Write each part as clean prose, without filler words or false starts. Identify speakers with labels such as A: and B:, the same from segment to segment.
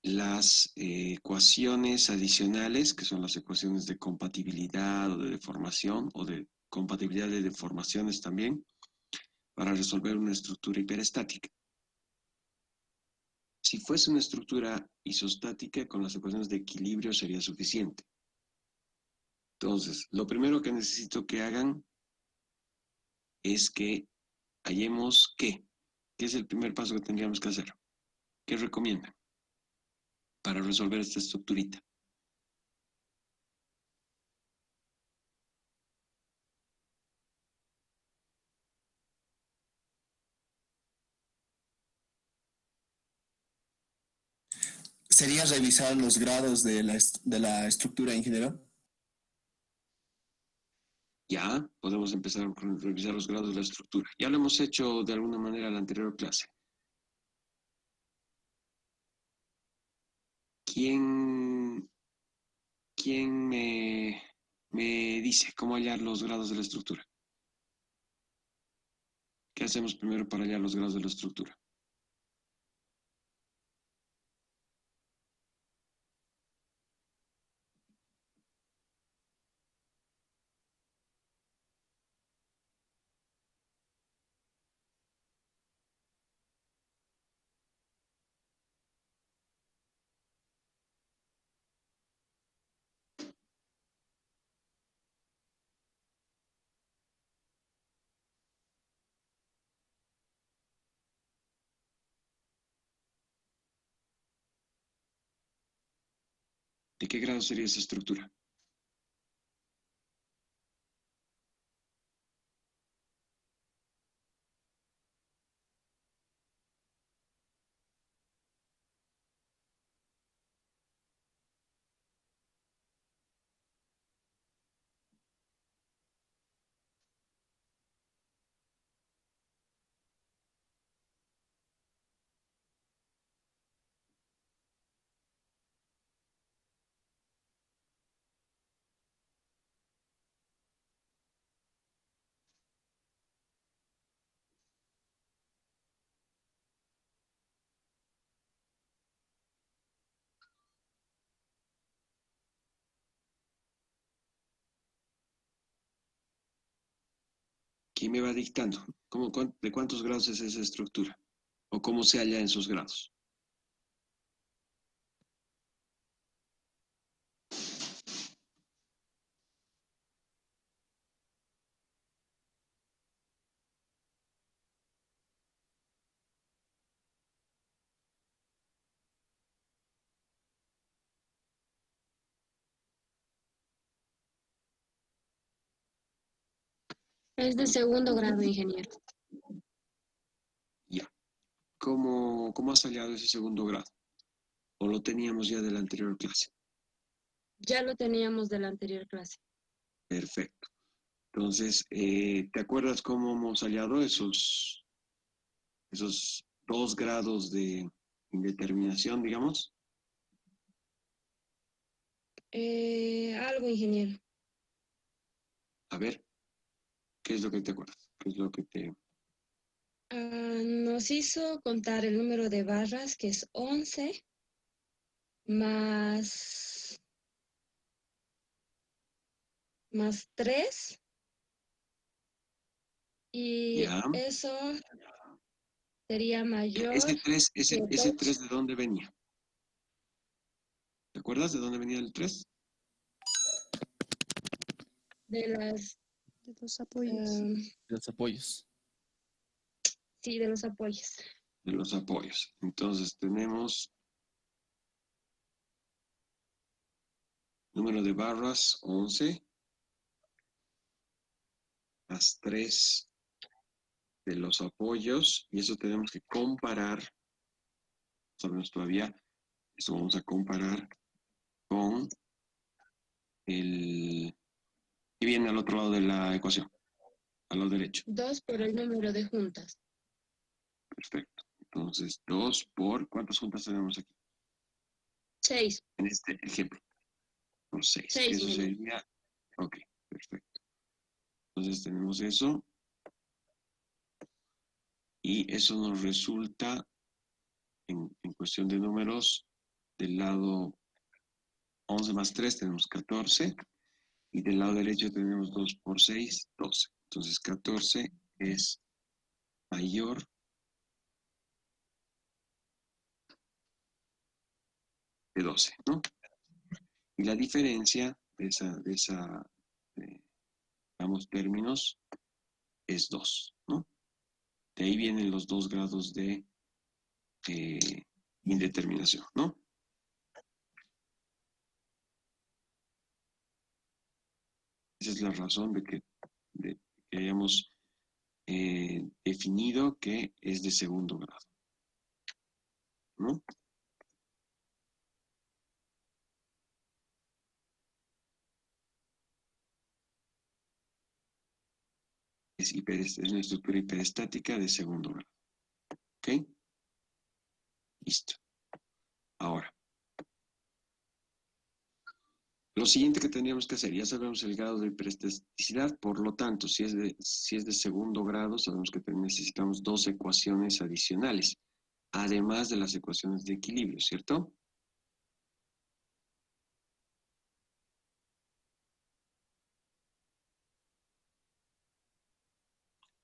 A: las ecuaciones adicionales, que son las ecuaciones de compatibilidad o de deformación, o de compatibilidad de deformaciones también, para resolver una estructura hiperestática. Si fuese una estructura isostática, con las ecuaciones de equilibrio sería suficiente. Entonces, lo primero que necesito que hagan es que hallemos qué. ¿Qué es el primer paso que tendríamos que hacer? ¿Qué recomiendan para resolver esta estructurita?
B: ¿Sería revisar los grados de de la estructura, ingeniero?
A: Ya podemos empezar a revisar los grados de la estructura. Ya lo hemos hecho de alguna manera en la anterior clase. ¿Quién, quién me dice cómo hallar los grados de la estructura? ¿Qué hacemos primero para hallar los grados de la estructura? ¿De qué grado sería esa estructura? ¿Quién me va dictando? ¿De cuántos grados es esa estructura? ¿O cómo se halla en sus grados?
C: Es de segundo grado, ingeniero.
A: Ya. ¿Cómo has hallado ese segundo grado? ¿O lo teníamos ya de la anterior clase?
C: Ya lo teníamos de la anterior clase.
A: Perfecto. Entonces, ¿te acuerdas cómo hemos hallado esos 2 grados de indeterminación, digamos?
C: Algo, ingeniero.
A: A ver, ¿qué es lo que te acuerdas? ¿Qué es lo que te...
C: Nos hizo contar el número de barras, que es 11, más, más 3, y
A: Ya.
C: eso sería
A: Ya,
C: mayor
A: ese 3,
C: que
A: ese 3
C: 2
A: ¿de dónde venía? ¿Te acuerdas de dónde venía el 3?
C: de las,
D: De los apoyos.
C: ah,
B: Los apoyos.
C: sí, de los apoyos.
A: De los apoyos. Entonces tenemos número de barras 11 más 3 de los apoyos, y eso tenemos que comparar, no sabemos todavía, eso vamos a comparar con el que viene al otro lado de la ecuación, al lado derecho.
C: 2 por el número de juntas.
A: Perfecto. Entonces, 2 por, ¿cuántas juntas tenemos aquí?
C: 6.
A: En este ejemplo, por 6, que
C: 6,
A: eso
C: ingeniero.
A: sería, ok, perfecto. Entonces tenemos eso, y eso nos resulta, en cuestión de números, del lado 11 más 3 tenemos 14. Y del lado derecho tenemos 2 por 6, 12. Entonces 14 es mayor de 12, ¿no? Y la diferencia de ambos términos es 2, ¿no? De ahí vienen los 2 grados de indeterminación, ¿no? Esa es la razón de que hayamos definido que es de segundo grado, ¿no? Es una estructura hiperestática de segundo grado. ¿Ok? Listo. Ahora, lo siguiente que tendríamos que hacer, ya sabemos el grado de hiperestasticidad, por lo tanto, si es de segundo grado, sabemos que necesitamos 2 ecuaciones adicionales, además de las ecuaciones de equilibrio, ¿cierto?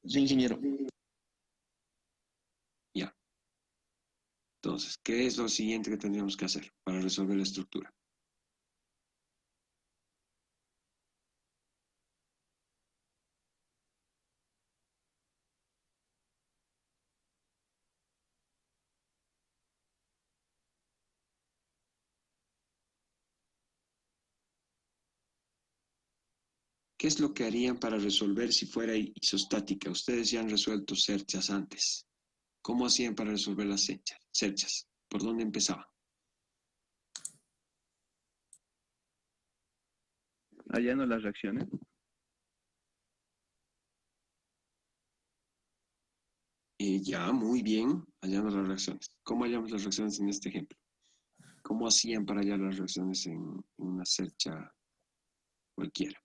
B: Sí, ingeniero.
A: Ya. Entonces, ¿qué es lo siguiente que tendríamos que hacer para resolver la estructura? ¿Qué es lo que harían para resolver si fuera isostática? Ustedes ya han resuelto cerchas antes. ¿Cómo hacían para resolver las cerchas? ¿Por dónde empezaban?
E: Hallando las reacciones.
A: Ya, muy bien, hallando las reacciones. ¿Cómo hallamos las reacciones en este ejemplo? ¿Cómo hacían para hallar las reacciones en una cercha cualquiera?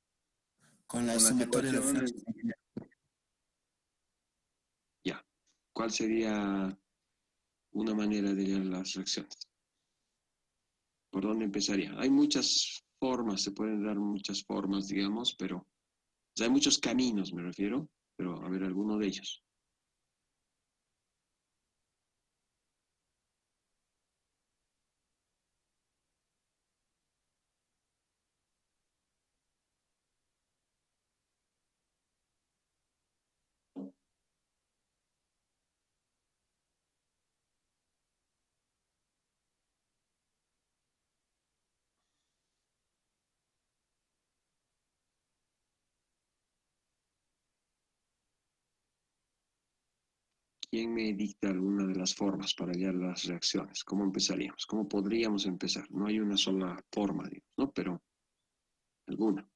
B: Con la
E: Con las
B: sumatoria de
E: ecuaciones.
B: fuerzas.
A: Ya. ¿Cuál sería una manera de hallar las reacciones? ¿Por dónde empezaría? Hay muchas formas, se pueden dar muchas formas, digamos, pero o sea, hay muchos caminos, me refiero, pero a ver, alguno de ellos. ¿Quién me dicta alguna de las formas para hallar las reacciones? ¿Cómo empezaríamos? ¿Cómo podríamos empezar? No hay una sola forma, digamos, ¿no? Pero alguna.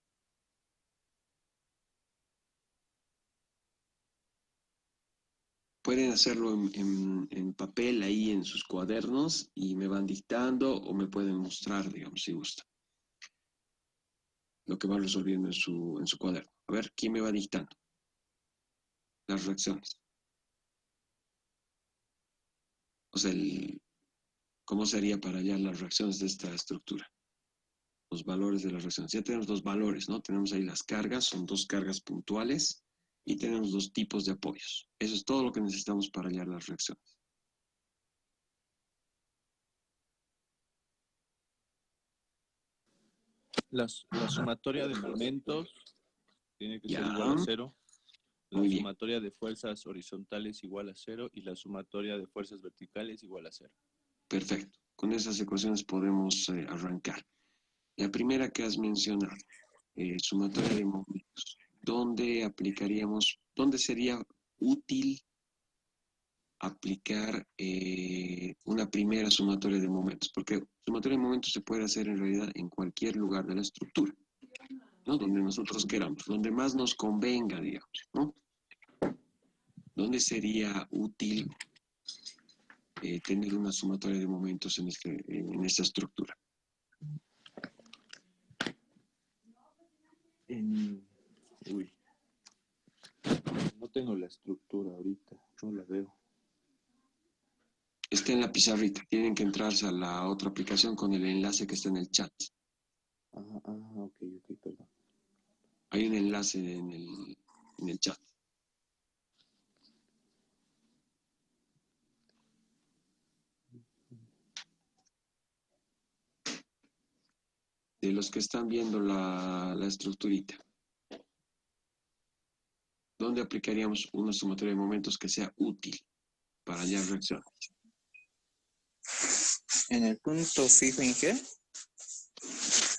A: Pueden hacerlo en papel ahí en sus cuadernos y me van dictando o me pueden mostrar, digamos, si gusta, lo que van resolviendo en su cuaderno. A ver, ¿quién me va dictando las reacciones? O sea, ¿cómo sería para hallar las reacciones de esta estructura? Los valores de las reacciones. Ya tenemos dos valores, ¿no? Tenemos ahí las cargas, son 2 cargas puntuales y tenemos 2 tipos de apoyos. Eso es todo lo que necesitamos para hallar las reacciones.
E: La sumatoria de momentos tiene que ser
A: Ya,
E: igual a 0. La
A: muy bien,
E: sumatoria de fuerzas horizontales igual a 0 y la sumatoria de fuerzas verticales igual a 0.
A: perfecto. Con esas ecuaciones podemos arrancar. La primera que has mencionado, sumatoria de momentos. ¿Dónde sería útil aplicar una primera sumatoria de momentos? Porque sumatoria de momentos se puede hacer en realidad en cualquier lugar de la estructura, ¿no? Donde nosotros queramos, donde más nos convenga, digamos, ¿no? ¿Dónde sería útil tener una sumatoria de momentos en esta estructura?
E: Uy, no tengo la estructura ahorita, no la veo.
A: Está en la pizarrita. Tienen que entrarse a la otra aplicación con el enlace que está en el chat.
E: Ok, perdón.
A: Hay un enlace en el chat. De los que están viendo la estructurita. ¿Dónde aplicaríamos una sumatoria de momentos que sea útil para hallar reacciones?
F: En el punto fijo en G,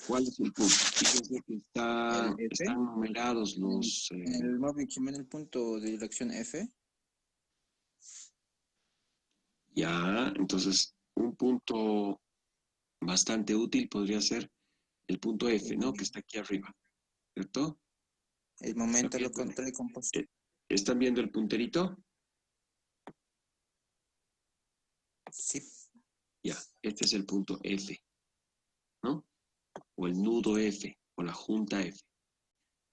A: ¿Cuál es el punto? Fíjense que
F: el F,
A: están numerados los...
F: en el modo en el punto de dirección F.
A: Ya, entonces un punto bastante útil podría ser el punto F, ¿no? Que está aquí arriba, ¿cierto?
F: El momento lo contrario compuesto.
A: ¿Están viendo el punterito?
F: Sí.
A: Ya, este es el punto F, ¿no? O el nudo F, o la junta F.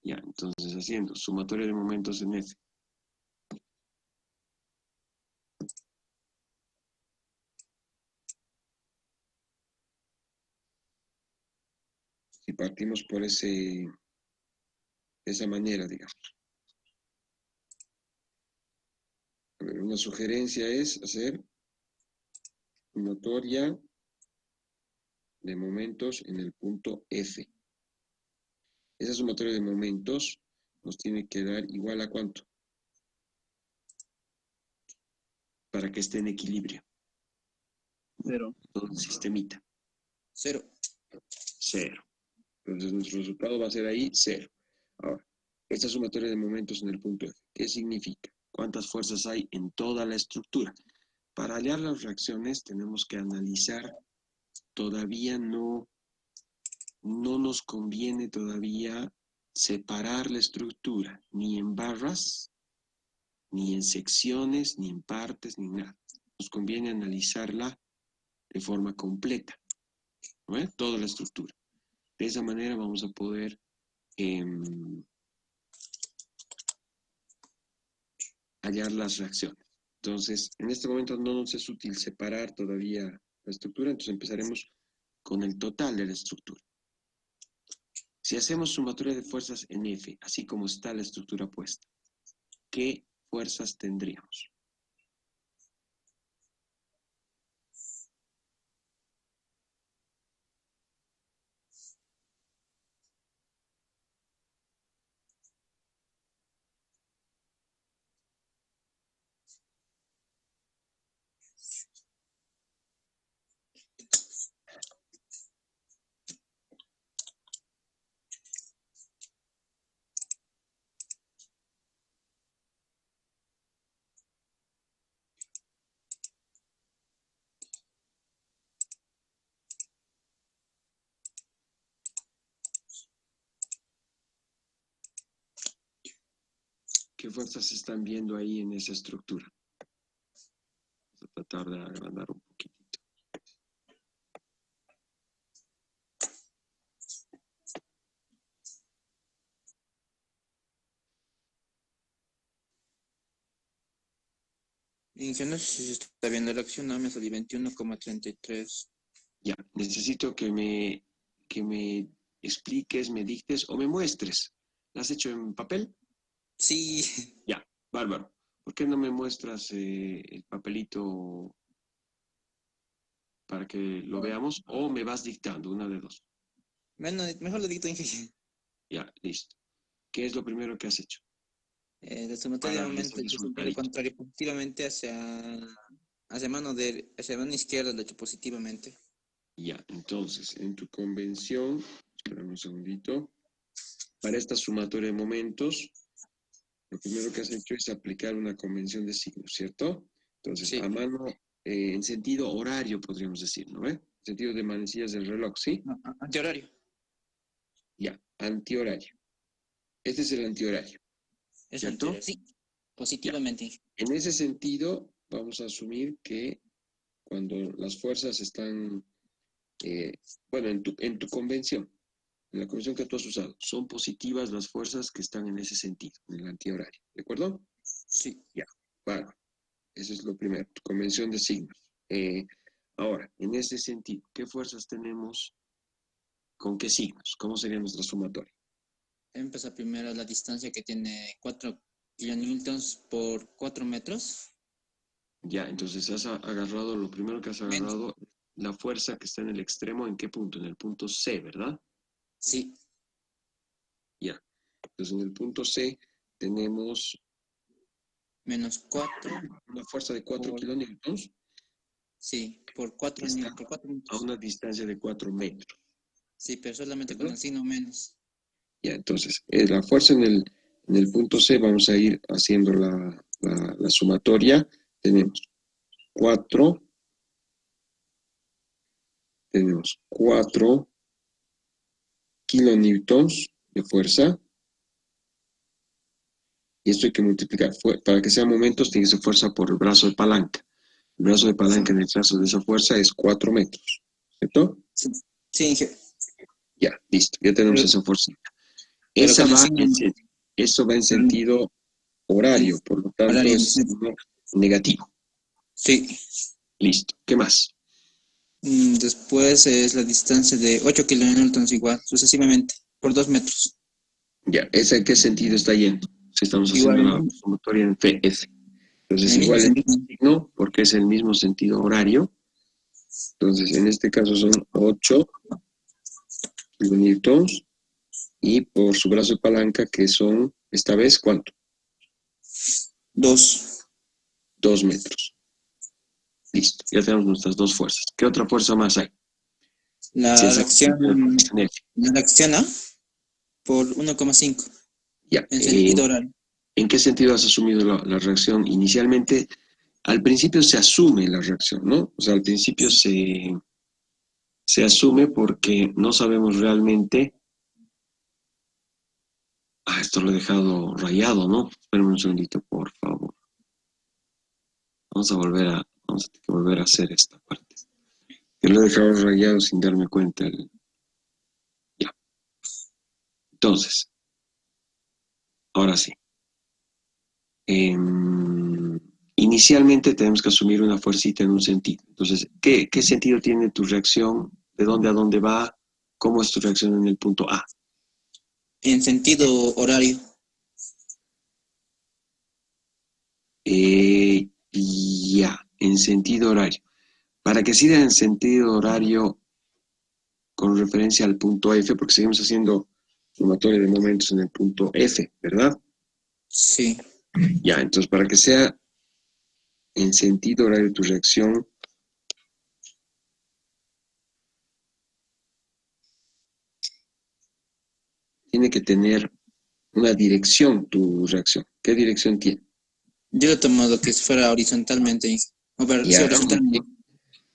A: Ya, entonces haciendo sumatoria de momentos en F. Si partimos por esa manera, digamos. A ver, una sugerencia es hacer sumatoria de momentos en el punto F. Esa sumatoria de momentos nos tiene que dar igual a ¿cuánto? Para que esté en equilibrio.
B: 0.
A: Todo el sistemita.
F: 0.
A: 0. Entonces nuestro resultado va a ser ahí 0. Ahora, esta sumatoria de momentos en el punto F, ¿qué significa? ¿Cuántas fuerzas hay en toda la estructura? Para hallar las reacciones tenemos que analizar, todavía no nos conviene todavía separar la estructura, ni en barras, ni en secciones, ni en partes, ni nada. Nos conviene analizarla de forma completa, ¿no es? Toda la estructura. De esa manera vamos a poder hallar las reacciones. Entonces, en este momento no nos es útil separar todavía la estructura, entonces empezaremos con el total de la estructura. Si hacemos sumatoria de fuerzas en F, así como está la estructura puesta, ¿qué fuerzas tendríamos? ¿Qué fuerzas se están viendo ahí en esa estructura? Vamos a tratar de agrandar un poquitito.
F: Yo no sé si se está viendo la acción, no me salí 21,33.
A: Ya, necesito que me expliques, me dictes o me muestres. ¿La has hecho en papel?
F: Sí.
A: Ya, bárbaro. ¿Por qué no me muestras el papelito para que lo veamos? O me vas dictando, una de dos.
F: Bueno, mejor lo dicto en G.
A: Ya, listo. ¿Qué es lo primero que has hecho?
F: La sumatoria
A: Para
F: de
A: ese
F: momentos es el
A: resultadito.
F: contrario positivamente hacia mano izquierda, lo he hecho positivamente.
A: Ya, entonces, en tu convención, espérame un segundito, para esta sumatoria de momentos, lo primero que has hecho es aplicar una convención de signos, ¿cierto? Entonces,
F: Sí.
A: a mano, en sentido horario, podríamos decir, ¿no? En sentido de manecillas del reloj, ¿sí?
F: No, antihorario.
A: Ya, antihorario. Este es el antihorario,
F: Es
A: ¿cierto?
F: antihorario. Sí, positivamente.
A: En ese sentido, vamos a asumir que cuando las fuerzas están, bueno, en tu convención, en la convención que tú has usado, son positivas las fuerzas que están en ese sentido, en el antihorario, ¿de acuerdo?
F: Sí.
A: Ya, bueno, eso es lo primero, tu convención de signos. Ahora, en ese sentido, ¿qué fuerzas tenemos? ¿Con qué signos? ¿Cómo sería nuestra sumatoria?
F: Empezar primero la distancia que tiene 4 kilonewtons por 4 metros.
A: Ya, entonces has agarrado, lo primero que has agarrado, la fuerza que está en el extremo, ¿en qué punto? En el punto C, ¿verdad?
F: Sí,
A: Ya. Entonces en el punto C tenemos
F: menos 4.
A: una fuerza de 4 kilonewtons
F: Sí, por
A: que
F: 4
A: está a
F: metros.
A: una distancia de 4 metros.
F: Sí, pero solamente con
A: ¿Verdad?
F: el signo menos.
A: Ya, entonces, la fuerza en el punto C, vamos a ir haciendo la sumatoria. Tenemos 4 kilonewtons de fuerza. Y esto hay que multiplicar. Para que sean momentos, tiene que ser fuerza por el brazo de palanca. El brazo de palanca en el caso de esa fuerza es 4 metros. ¿Cierto?
F: Sí, sí,
A: Ya, listo. Ya tenemos
F: pero,
A: esa fuerza.
F: pero
A: Esa
F: con el
A: va
F: signo
A: eso va en sentido horario, por lo tanto
F: horario.
A: es signo negativo.
F: Sí.
A: Listo. ¿Qué más?
F: Después es la distancia de 8 kilonewtons igual, sucesivamente, por 2 metros.
A: Ya, ¿esa en qué sentido está yendo? Si estamos haciendo la
F: Igual,
A: sumatoria en FS.
F: en
A: Entonces,
F: el mismo
A: igual el
F: sentido.
A: mismo signo, porque es el mismo sentido horario. Entonces, en este caso son 8 kilonewtons y por su brazo de palanca, que son, esta vez, ¿cuánto?
F: 2.
A: 2 metros. Listo, ya tenemos nuestras dos fuerzas. ¿Qué otra fuerza más hay? Si
F: La
A: es
F: reacción,
A: en F.
F: la reacción A por 1,5
A: Ya,
F: en sentido horario.
A: ¿en qué sentido has asumido la reacción? Inicialmente, al principio se asume la reacción, ¿no? O sea, al principio se asume porque no sabemos realmente. Esto lo he dejado rayado, ¿no? Espérame un segundito, por favor. Vamos a tener que volver a hacer esta parte. Yo lo he dejado rayado sin darme cuenta. Ya. Entonces, ahora sí. Inicialmente tenemos que asumir una fuercita en un sentido. Entonces, ¿qué sentido tiene tu reacción? ¿De dónde a dónde va? ¿Cómo es tu reacción en el punto A?
F: En sentido horario.
A: Ya, en sentido horario. Para que siga en sentido horario con referencia al punto F, porque seguimos haciendo sumatoria de momentos en el punto F, ¿verdad?
F: Sí.
A: Ya, entonces para que sea en sentido horario tu reacción, tiene que tener una dirección tu reacción. ¿Qué dirección tiene?
F: Yo lo he tomado que fuera horizontalmente. O ver, sí,
A: Ya,
F: horizontalmente.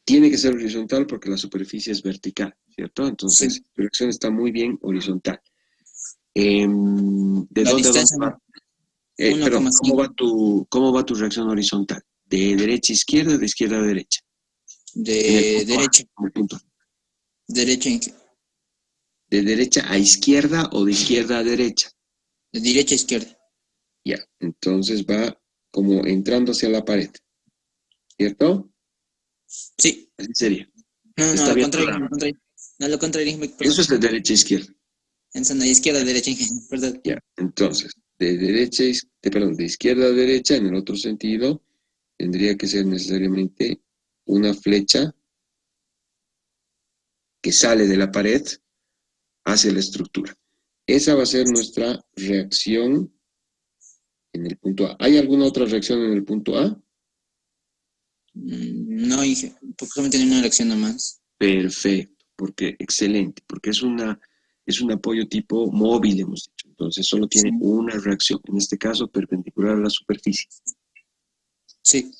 A: tiene que ser horizontal porque la superficie es vertical, ¿cierto? Entonces,
F: Sí.
A: tu reacción está muy bien horizontal. ¿De
F: La
A: dónde a dónde
F: distancia
A: va? Perdón,
F: 1,5
A: ¿cómo va tu reacción horizontal? ¿De derecha a izquierda o de izquierda a derecha? En el
F: de
A: punto A,
F: derecha.
A: en el punto A.
F: Derecha,
A: ¿De derecha a izquierda o de izquierda a derecha?
F: de derecha a izquierda.
A: Ya, entonces va como entrando hacia la pared, ¿cierto?
F: Sí.
A: Así sería.
F: No, no,
A: Está
F: lo
A: bien.
F: contrario, lo contrario. No, lo contrario,
A: Eso
F: perdón.
A: es de derecha a izquierda.
F: En zona izquierda, derecha, perdón.
A: Ya, entonces, de izquierda a derecha, en el otro sentido, tendría que ser necesariamente una flecha que sale de la pared hacia la estructura. Esa va a ser nuestra reacción en el punto A. ¿Hay alguna otra reacción en el punto A?
F: No, porque solamente tiene una elección nomás.
A: Perfecto, porque excelente, porque es un apoyo tipo móvil, hemos dicho. Entonces solo tiene
F: Sí.
A: una reacción, en este caso perpendicular a la superficie.
F: Sí.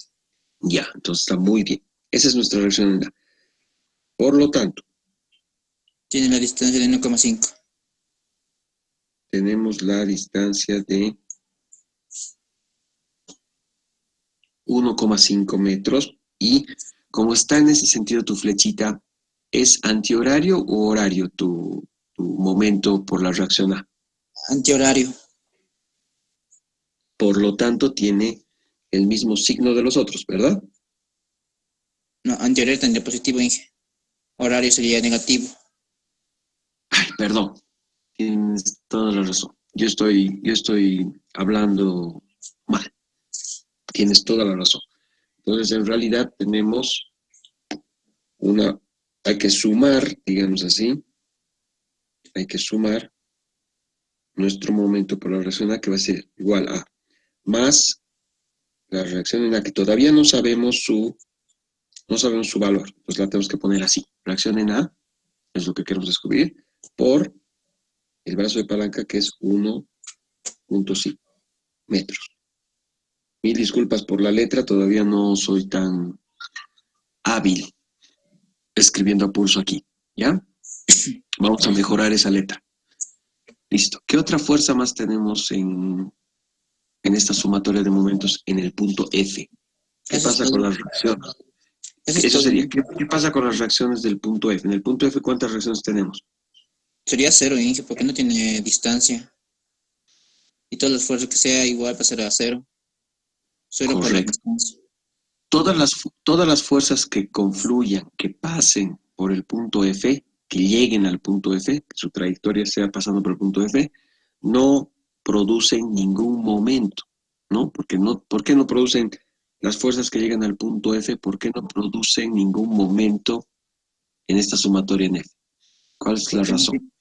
A: Ya, entonces está muy bien. Esa es nuestra reacción en A. Por lo tanto,
F: Tiene la distancia de 1,5.
A: tenemos la distancia de 1,5 metros y como está en ese sentido tu flechita, ¿es antihorario o horario tu momento por la reacción A?
F: Antihorario.
A: Por lo tanto, tiene el mismo signo de los otros, ¿verdad?
F: No, anterior tendría positivo, Inge. Horario sería negativo.
A: Ay, perdón. Tienes toda la razón. Yo estoy hablando mal. Tienes toda la razón. Entonces, en realidad tenemos hay que sumar, digamos así, hay que sumar nuestro momento por la reacción A, que va a ser igual a más la reacción en A, que todavía no sabemos su valor. Entonces la tenemos que poner así. Reacción en A es lo que queremos descubrir por el brazo de palanca, que es 1.5 metros. Mil disculpas por la letra, todavía no soy tan hábil escribiendo a pulso aquí, ¿ya? Vamos a mejorar esa letra. Listo. ¿Qué otra fuerza más tenemos en esta sumatoria de momentos en el punto F? ¿Qué
F: Eso es
A: pasa
F: todo.
A: con las reacciones?
F: Eso es
A: Eso
F: todo.
A: sería, ¿qué pasa con las reacciones del punto F? En el punto F, ¿cuántas reacciones tenemos?
F: Sería 0, Inge, porque no tiene distancia. Y todo el esfuerzo que sea igual pasará a 0. Solo por la
A: Correcto.
F: distancia.
A: Todas las fuerzas que confluyan, que pasen por el punto F, que lleguen al punto F, que su trayectoria sea pasando por el punto F, no producen ningún momento, ¿no? ¿Por qué no producen las fuerzas que llegan al punto F? ¿Por qué no producen ningún momento en esta sumatoria en F? ¿Cuál es la razón?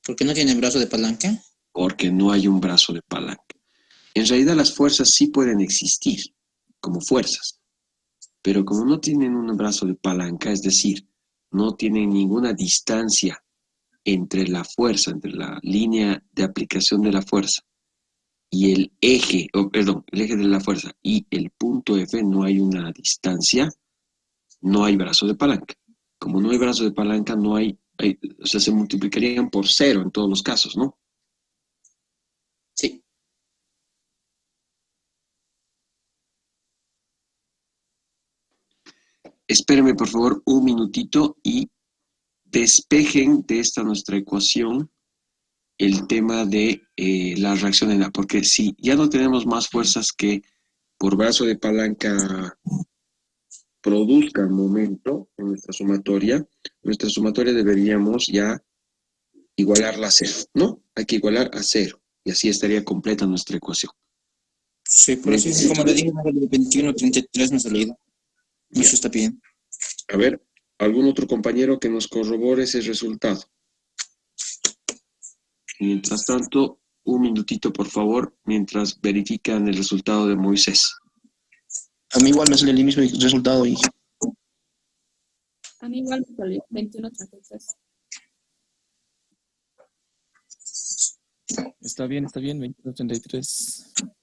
F: ¿Por qué no tiene brazo de palanca?
A: Porque no hay un brazo de palanca. En realidad las fuerzas sí pueden existir como fuerzas, pero como no tienen un brazo de palanca, es decir, no tienen ninguna distancia entre la fuerza, entre la línea de aplicación de la fuerza y el eje, el eje de la fuerza y el punto F, no hay una distancia, no hay brazo de palanca. Como no hay brazo de palanca, o sea, se multiplicarían por 0 en todos los casos, ¿no?
F: Sí.
A: Espérenme, por favor, un minutito y despejen de esta nuestra ecuación el tema de la reacción en A, porque si ya no tenemos más fuerzas que por brazo de palanca produzcan momento en nuestra sumatoria deberíamos ya igualarla a 0, ¿no? Hay que igualar a 0 y así estaría completa nuestra ecuación.
F: Sí, por así es como le dije, de 21.33 me ha salido.
A: Ya.
F: Eso está bien.
A: A ver, ¿algún otro compañero que nos corrobore ese resultado? Mientras tanto, un minutito, por favor, mientras verifican el resultado de Moisés.
B: A mí igual me sale el mismo resultado, Inge.
D: A mí igual me salió 21.33.
G: Está bien, 22.33.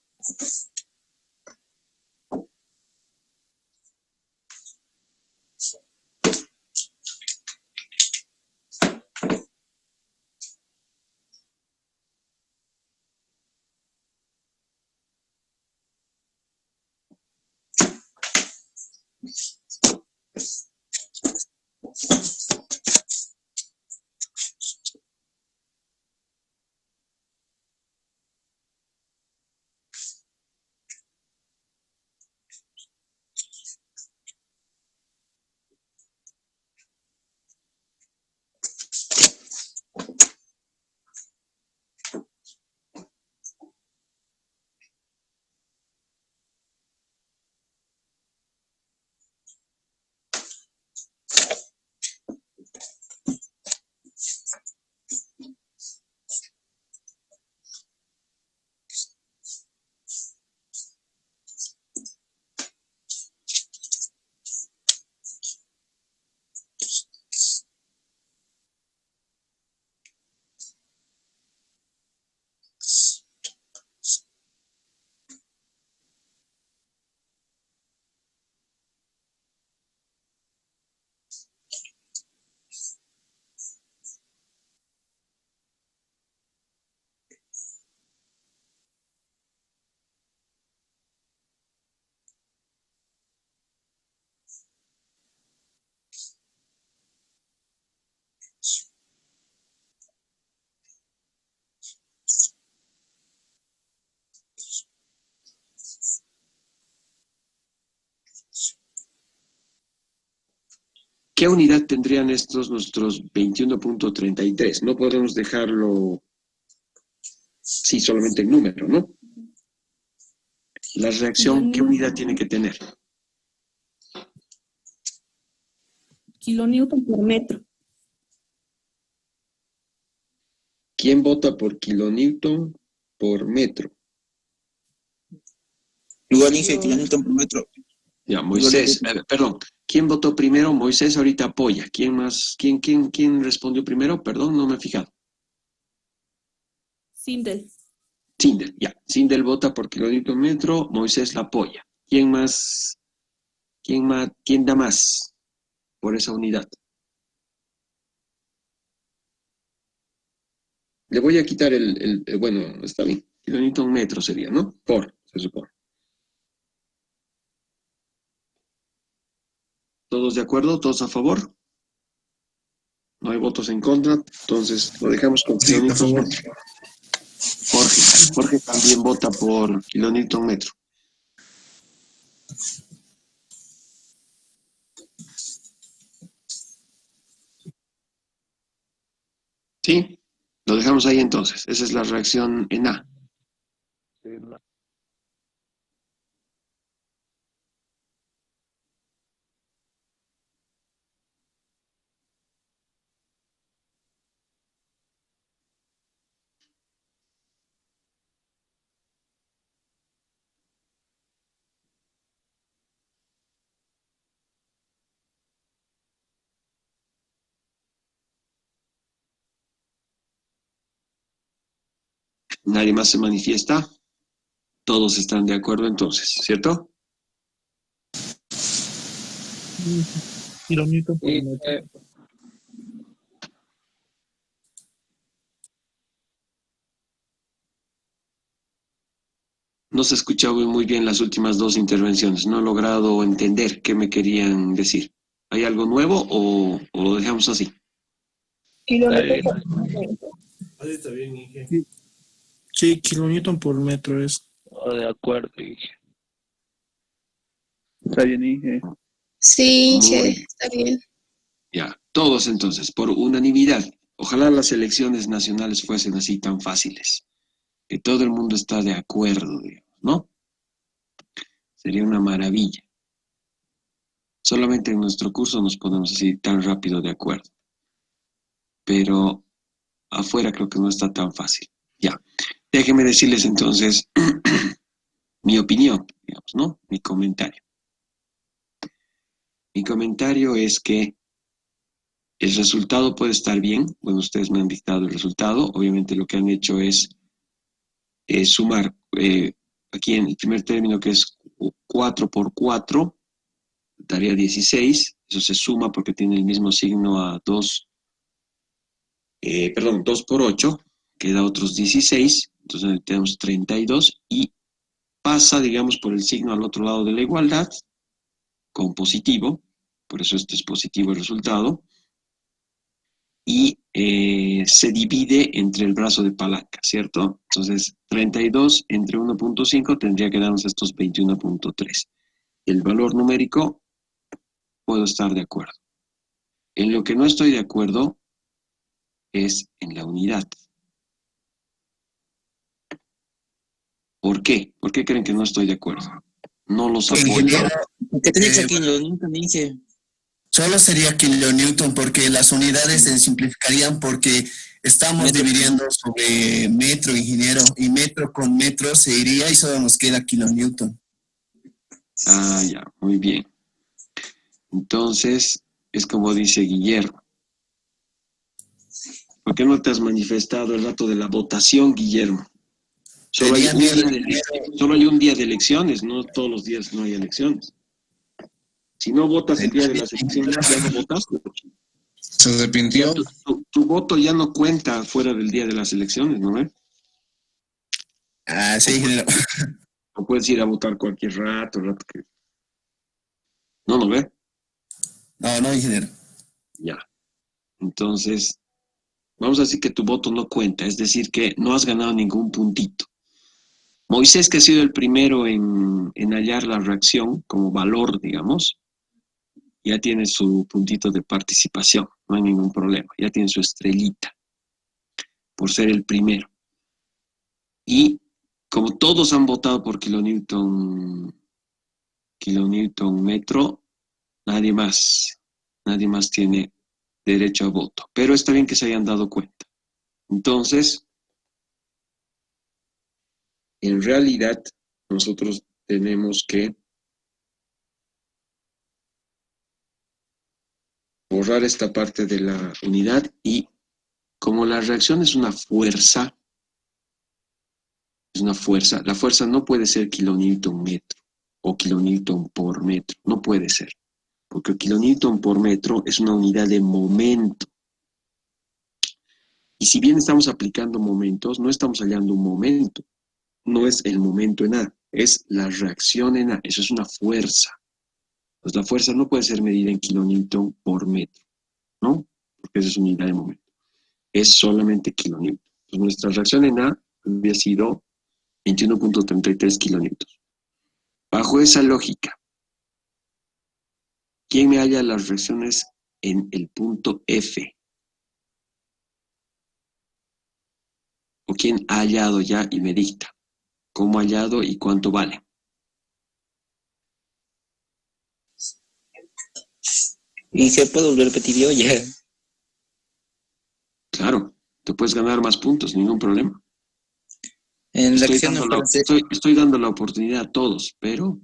A: ¿qué unidad tendrían estos nuestros 21.33? No podemos dejarlo, sí, solamente el número, ¿no? La reacción, ¿qué unidad tiene que tener?
D: Kilonewton por metro.
A: ¿Quién vota por kilonewton por metro?
F: Igual dije kilonewton por metro.
A: Ya, Moisés, perdón. ¿Quién votó primero? Moisés ahorita apoya. ¿Quién más? ¿Quién respondió primero? Perdón, no me he fijado.
D: Sindel.
A: Sindel, ya. Sindel vota por kilonewton metro, Moisés la apoya. ¿Quién más? ¿Quién da más por esa unidad? Le voy a quitar bueno, está bien. Kilonewton metro sería, ¿no? Por, se supone. ¿Todos de acuerdo? ¿Todos a favor? No hay votos en contra, entonces lo dejamos con
B: Sí, a
A: kilonewton
B: favor.
A: metro. Jorge también vota por kilonewton metro. ¿Sí? Lo dejamos ahí entonces. Esa es la reacción en A. Nadie más se manifiesta. Todos están de acuerdo entonces, ¿cierto?
H: Kilonewton por metro.
A: No se ha escuchado muy bien las últimas dos intervenciones. No he logrado entender qué me querían decir. ¿Hay algo nuevo o lo dejamos así?
D: Kilonewton por metro.
H: Así está bien, Inge. Sí, kilonewton por metro es.
E: Oh, de acuerdo, Inge. Está bien, Inge.
I: Sí,
A: Muy
I: Inge,
A: bien.
I: está bien.
A: Ya, todos entonces, por unanimidad. Ojalá las elecciones nacionales fuesen así tan fáciles. Que todo el mundo está de acuerdo, digamos, ¿no? Sería una maravilla. Solamente en nuestro curso nos ponemos así tan rápido de acuerdo. Pero afuera creo que no está tan fácil. Ya, déjenme decirles entonces mi opinión, digamos, ¿no? Mi comentario. Mi comentario es que el resultado puede estar bien. Bueno, ustedes me han dictado el resultado. Obviamente lo que han hecho es sumar aquí en el primer término, que es 4 por 4, daría 16. Eso se suma porque tiene el mismo signo a 2, 2 por 8, queda otros 16. Entonces tenemos 32 y pasa, digamos, por el signo al otro lado de la igualdad, con positivo. Por eso este es positivo el resultado. Y se divide entre el brazo de palanca, ¿cierto? Entonces, 32 entre 1.5 tendría que darnos estos 21.3. El valor numérico, puedo estar de acuerdo. En lo que no estoy de acuerdo es en la unidad. ¿Por qué? ¿Por qué creen que no estoy de acuerdo? No los apoyo.
B: Ingeniero,
F: ¿Qué tenés aquí? Kilonewton, Inge.
B: solo sería kilonewton porque las unidades se simplificarían porque estamos
F: Metro.
B: dividiendo sobre metro, ingeniero, y metro con metro se iría y solo nos queda kilonewton.
A: Ah, ya, muy bien. Entonces, es como dice Guillermo. ¿Por qué no te has manifestado el rato de la votación, Guillermo? Solo hay un día de elecciones, no todos los días no hay elecciones. Si no votas el día de las elecciones, ya no votaste.
B: Se arrepintió.
A: Tu voto ya no cuenta fuera del día de las elecciones, ¿no ves?
B: Ah, sí, ingeniero.
A: O puedes ir a votar cualquier rato, que... ¿No ve?
B: No, ingeniero.
A: Ya. Entonces, vamos a decir que tu voto no cuenta, es decir, que no has ganado ningún puntito. Moisés, que ha sido el primero en hallar la reacción como valor, digamos, ya tiene su puntito de participación, no hay ningún problema, ya tiene su estrellita, por ser el primero. Y como todos han votado por kilonewton metro, nadie más tiene derecho a voto. Pero está bien que se hayan dado cuenta. Entonces, en realidad, nosotros tenemos que borrar esta parte de la unidad y como la reacción es una fuerza, la fuerza no puede ser kilonewton metro o kilonewton por metro, no puede ser, porque kilonewton por metro es una unidad de momento. Y si bien estamos aplicando momentos, no estamos hallando un momento, no es el momento en A, es la reacción en A, eso es una fuerza. Pues la fuerza no puede ser medida en kilonewton por metro, ¿no? Porque esa es una unidad de momento. Es solamente kilonewton. Entonces nuestra reacción en A había sido 21.33 kilonewtons. Bajo esa lógica, ¿quién me halla las reacciones en el punto F? ¿O quién ha hallado ya y me dicta? ¿Cómo ha hallado y cuánto vale?
F: ¿Y se puede volver a repetir yo ya?
A: Claro, te puedes ganar más puntos, ningún problema.
F: En reacción en fuerza
A: Estoy dando la oportunidad a todos, pero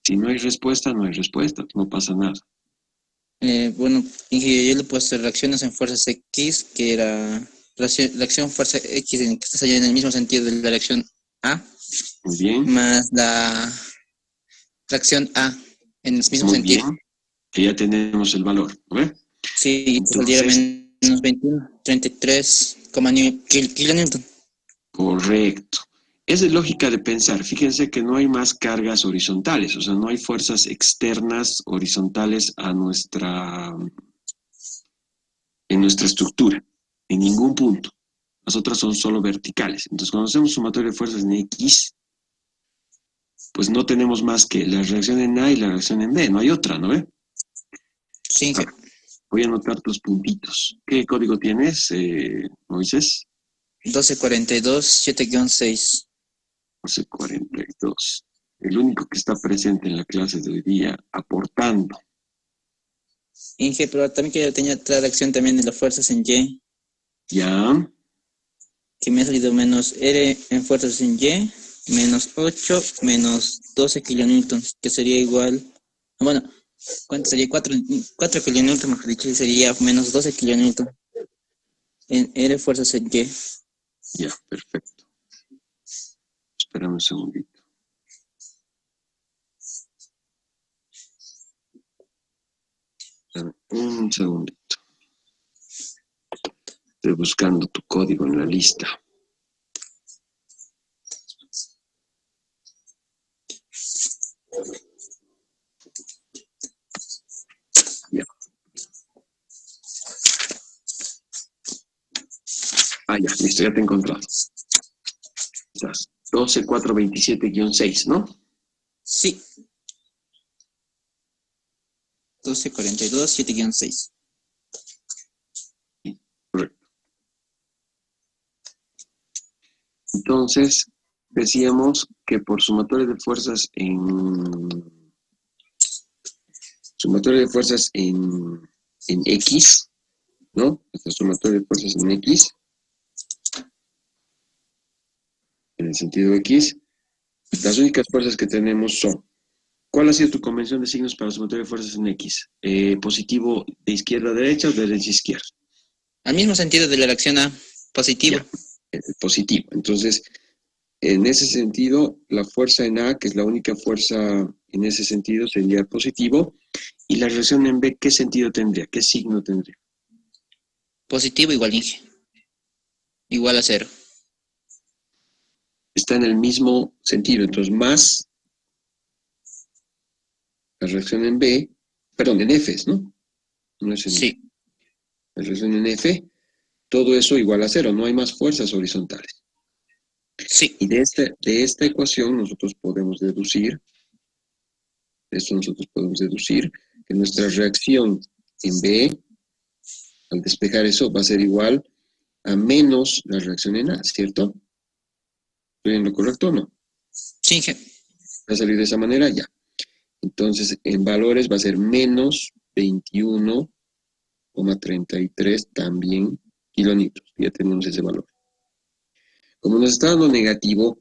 A: si no hay respuesta, no hay respuesta, no pasa nada.
F: bueno, Inge, yo le he puesto reacciones en fuerzas X, que era reacción fuerza X, que está allá en el mismo sentido de la reacción A,
A: Muy bien,
F: más la reacción A en el mismo
A: muy
F: sentido.
A: bien, que ya tenemos el valor, ¿no ve?
F: Sí, te saldría
A: Entonces,
F: menos 21, 33,9 kilonewton.
A: correcto. Es de lógica de pensar. Fíjense que no hay más cargas horizontales, o sea, no hay fuerzas externas horizontales a en nuestra estructura, en ningún punto. Las otras son solo verticales. Entonces, cuando hacemos sumatoria de fuerzas en X, pues no tenemos más que la reacción en A y la reacción en B, no hay otra, ¿no ve?
F: Sí, Inge.
A: Voy a anotar tus puntitos. ¿Qué código tienes, Moisés?
F: 1242, 7-6.
A: 1242. El único que está presente en la clase de hoy día, aportando.
F: Inge, pero también que tenía otra reacción también de las fuerzas en Y,
A: ¿Ya?
F: que me ha salido menos R en fuerzas en Y, menos 8, menos 12 kilonewtons, que sería igual, bueno, ¿cuánto sería? 4 kilonewtons, mejor dicho, sería menos 12 kilonewtons en R fuerzas en Y.
A: Ya, perfecto. Espérame un segundito. Espérame un segundito. Estoy buscando tu código en la lista. Ya. Ah, ya, listo, ya te he encontrado. Estás 12427-6, ¿no?
F: Sí. 1242, 7-6.
A: Correcto. Entonces, decíamos que por sumatoria de fuerzas en X, ¿no? Esta sumatoria de fuerzas en X, en el sentido X, las únicas fuerzas que tenemos son, ¿cuál ha sido tu convención de signos para sumatoria de fuerzas en X? ¿Positivo de izquierda a derecha o de derecha a izquierda?
F: Al mismo sentido de la reacción A, positivo.
A: Positivo. Entonces, en ese sentido, la fuerza en A, que es la única fuerza en ese sentido, sería positivo. Y la reacción en B, ¿qué sentido tendría? ¿Qué signo tendría?
F: Positivo igual, Inge. Igual a 0.
A: Está en el mismo sentido. Entonces, más la reacción en B, perdón, en F, ¿no? No es en
F: Sí.
A: la reacción en F, todo eso igual a 0. No hay más fuerzas horizontales.
F: Sí.
A: Y de esta ecuación nosotros podemos deducir, que nuestra reacción en B, al despejar eso, va a ser igual a menos la reacción en A, ¿cierto? ¿Estoy en lo correcto o no?
F: Sí, Inge.
A: ¿Va a salir de esa manera? Ya. Entonces, en valores va a ser menos 21,33 también kilonewtons. Ya tenemos ese valor. Como nos está dando negativo,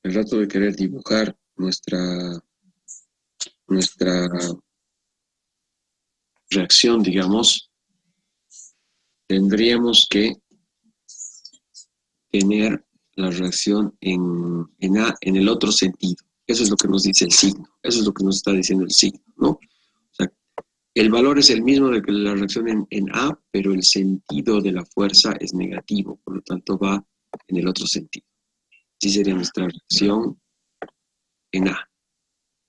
A: al rato de querer dibujar nuestra reacción, digamos, tendríamos que tener la reacción en A en el otro sentido. Eso es lo que nos dice el signo. Eso es lo que nos está diciendo el signo, ¿no? O sea, el valor es el mismo de que la reacción en A, pero el sentido de la fuerza es negativo, por lo tanto va en el otro sentido. Así sería nuestra reacción en A.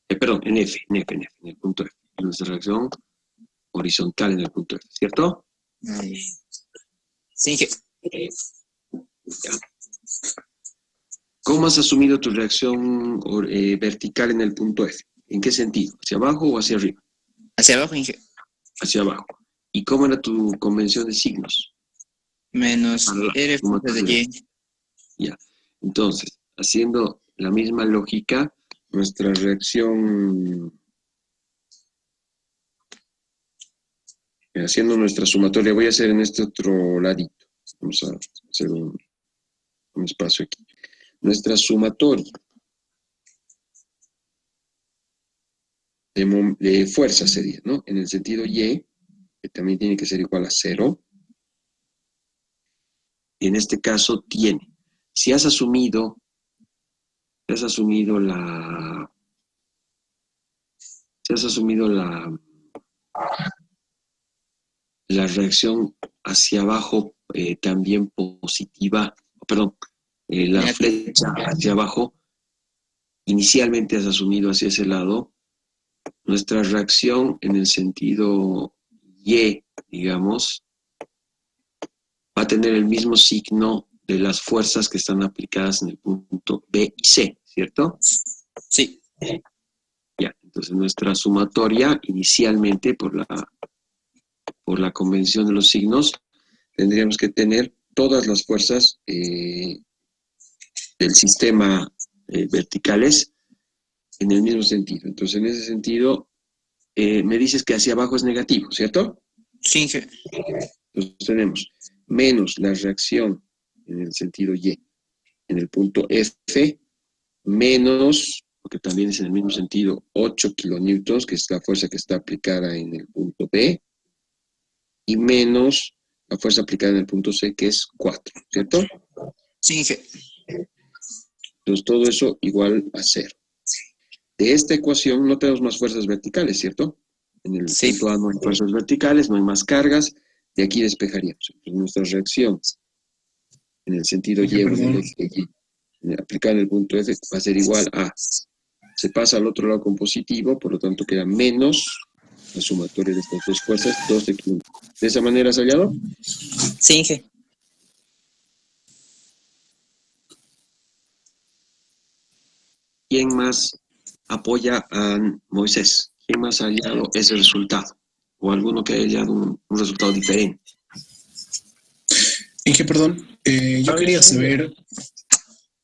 A: Perdón, en F, en el punto F. Y nuestra reacción horizontal en el punto F, ¿cierto?
F: Sí, Inge.
A: Ya. ¿Cómo has asumido tu reacción vertical en el punto F? ¿En qué sentido? ¿Hacia abajo o hacia arriba?
F: Hacia abajo, Inge.
A: Hacia abajo. ¿Y cómo era tu convención de signos?
F: Menos
A: Para la
F: R fuerza de
A: sumatoria.
F: Y.
A: Ya. Entonces, haciendo la misma lógica, nuestra reacción, haciendo nuestra sumatoria, voy a hacer en este otro ladito. Vamos a hacer un espacio aquí. Nuestra sumatoria de fuerza sería, ¿no? En el sentido Y, que también tiene que ser igual a 0. Y en este caso tiene. Si has asumido la reacción hacia abajo también positiva, perdón, la flecha hacia abajo, inicialmente has asumido hacia ese lado, nuestra reacción en el sentido Y, digamos, va a tener el mismo signo de las fuerzas que están aplicadas en el punto B y C, ¿cierto?
F: Sí.
A: Ya, entonces nuestra sumatoria, inicialmente por la convención de los signos, tendríamos que tener todas las fuerzas del sistema verticales en el mismo sentido. Entonces, en ese sentido, me dices que hacia abajo es negativo, ¿cierto?
F: Sí, Inge.
A: Entonces tenemos menos la reacción en el sentido Y en el punto F, menos, porque también es en el mismo sentido, 8 kilonewtons, que es la fuerza que está aplicada en el punto B, y menos la fuerza aplicada en el punto C, que es 4, ¿cierto?
F: Sí, Inge.
A: Entonces todo eso igual a 0. De esta ecuación no tenemos más fuerzas verticales, ¿cierto? En el
F: Sí.
A: punto A no hay fuerzas verticales, no hay más cargas, de aquí despejaríamos. Entonces nuestra reacción en el sentido Y, o en el eje Y, aplicada en el punto F, va a ser igual a, se pasa al otro lado con positivo, por lo tanto queda menos la sumatoria de estas dos fuerzas, 12 kilómetros. ¿De esa manera has hallado?
F: Sí, Inge.
A: ¿Quién más apoya a Moisés? ¿Quién más ha hallado ese resultado? ¿O alguno que haya hallado un resultado diferente?
H: Inge, perdón, yo quería saber,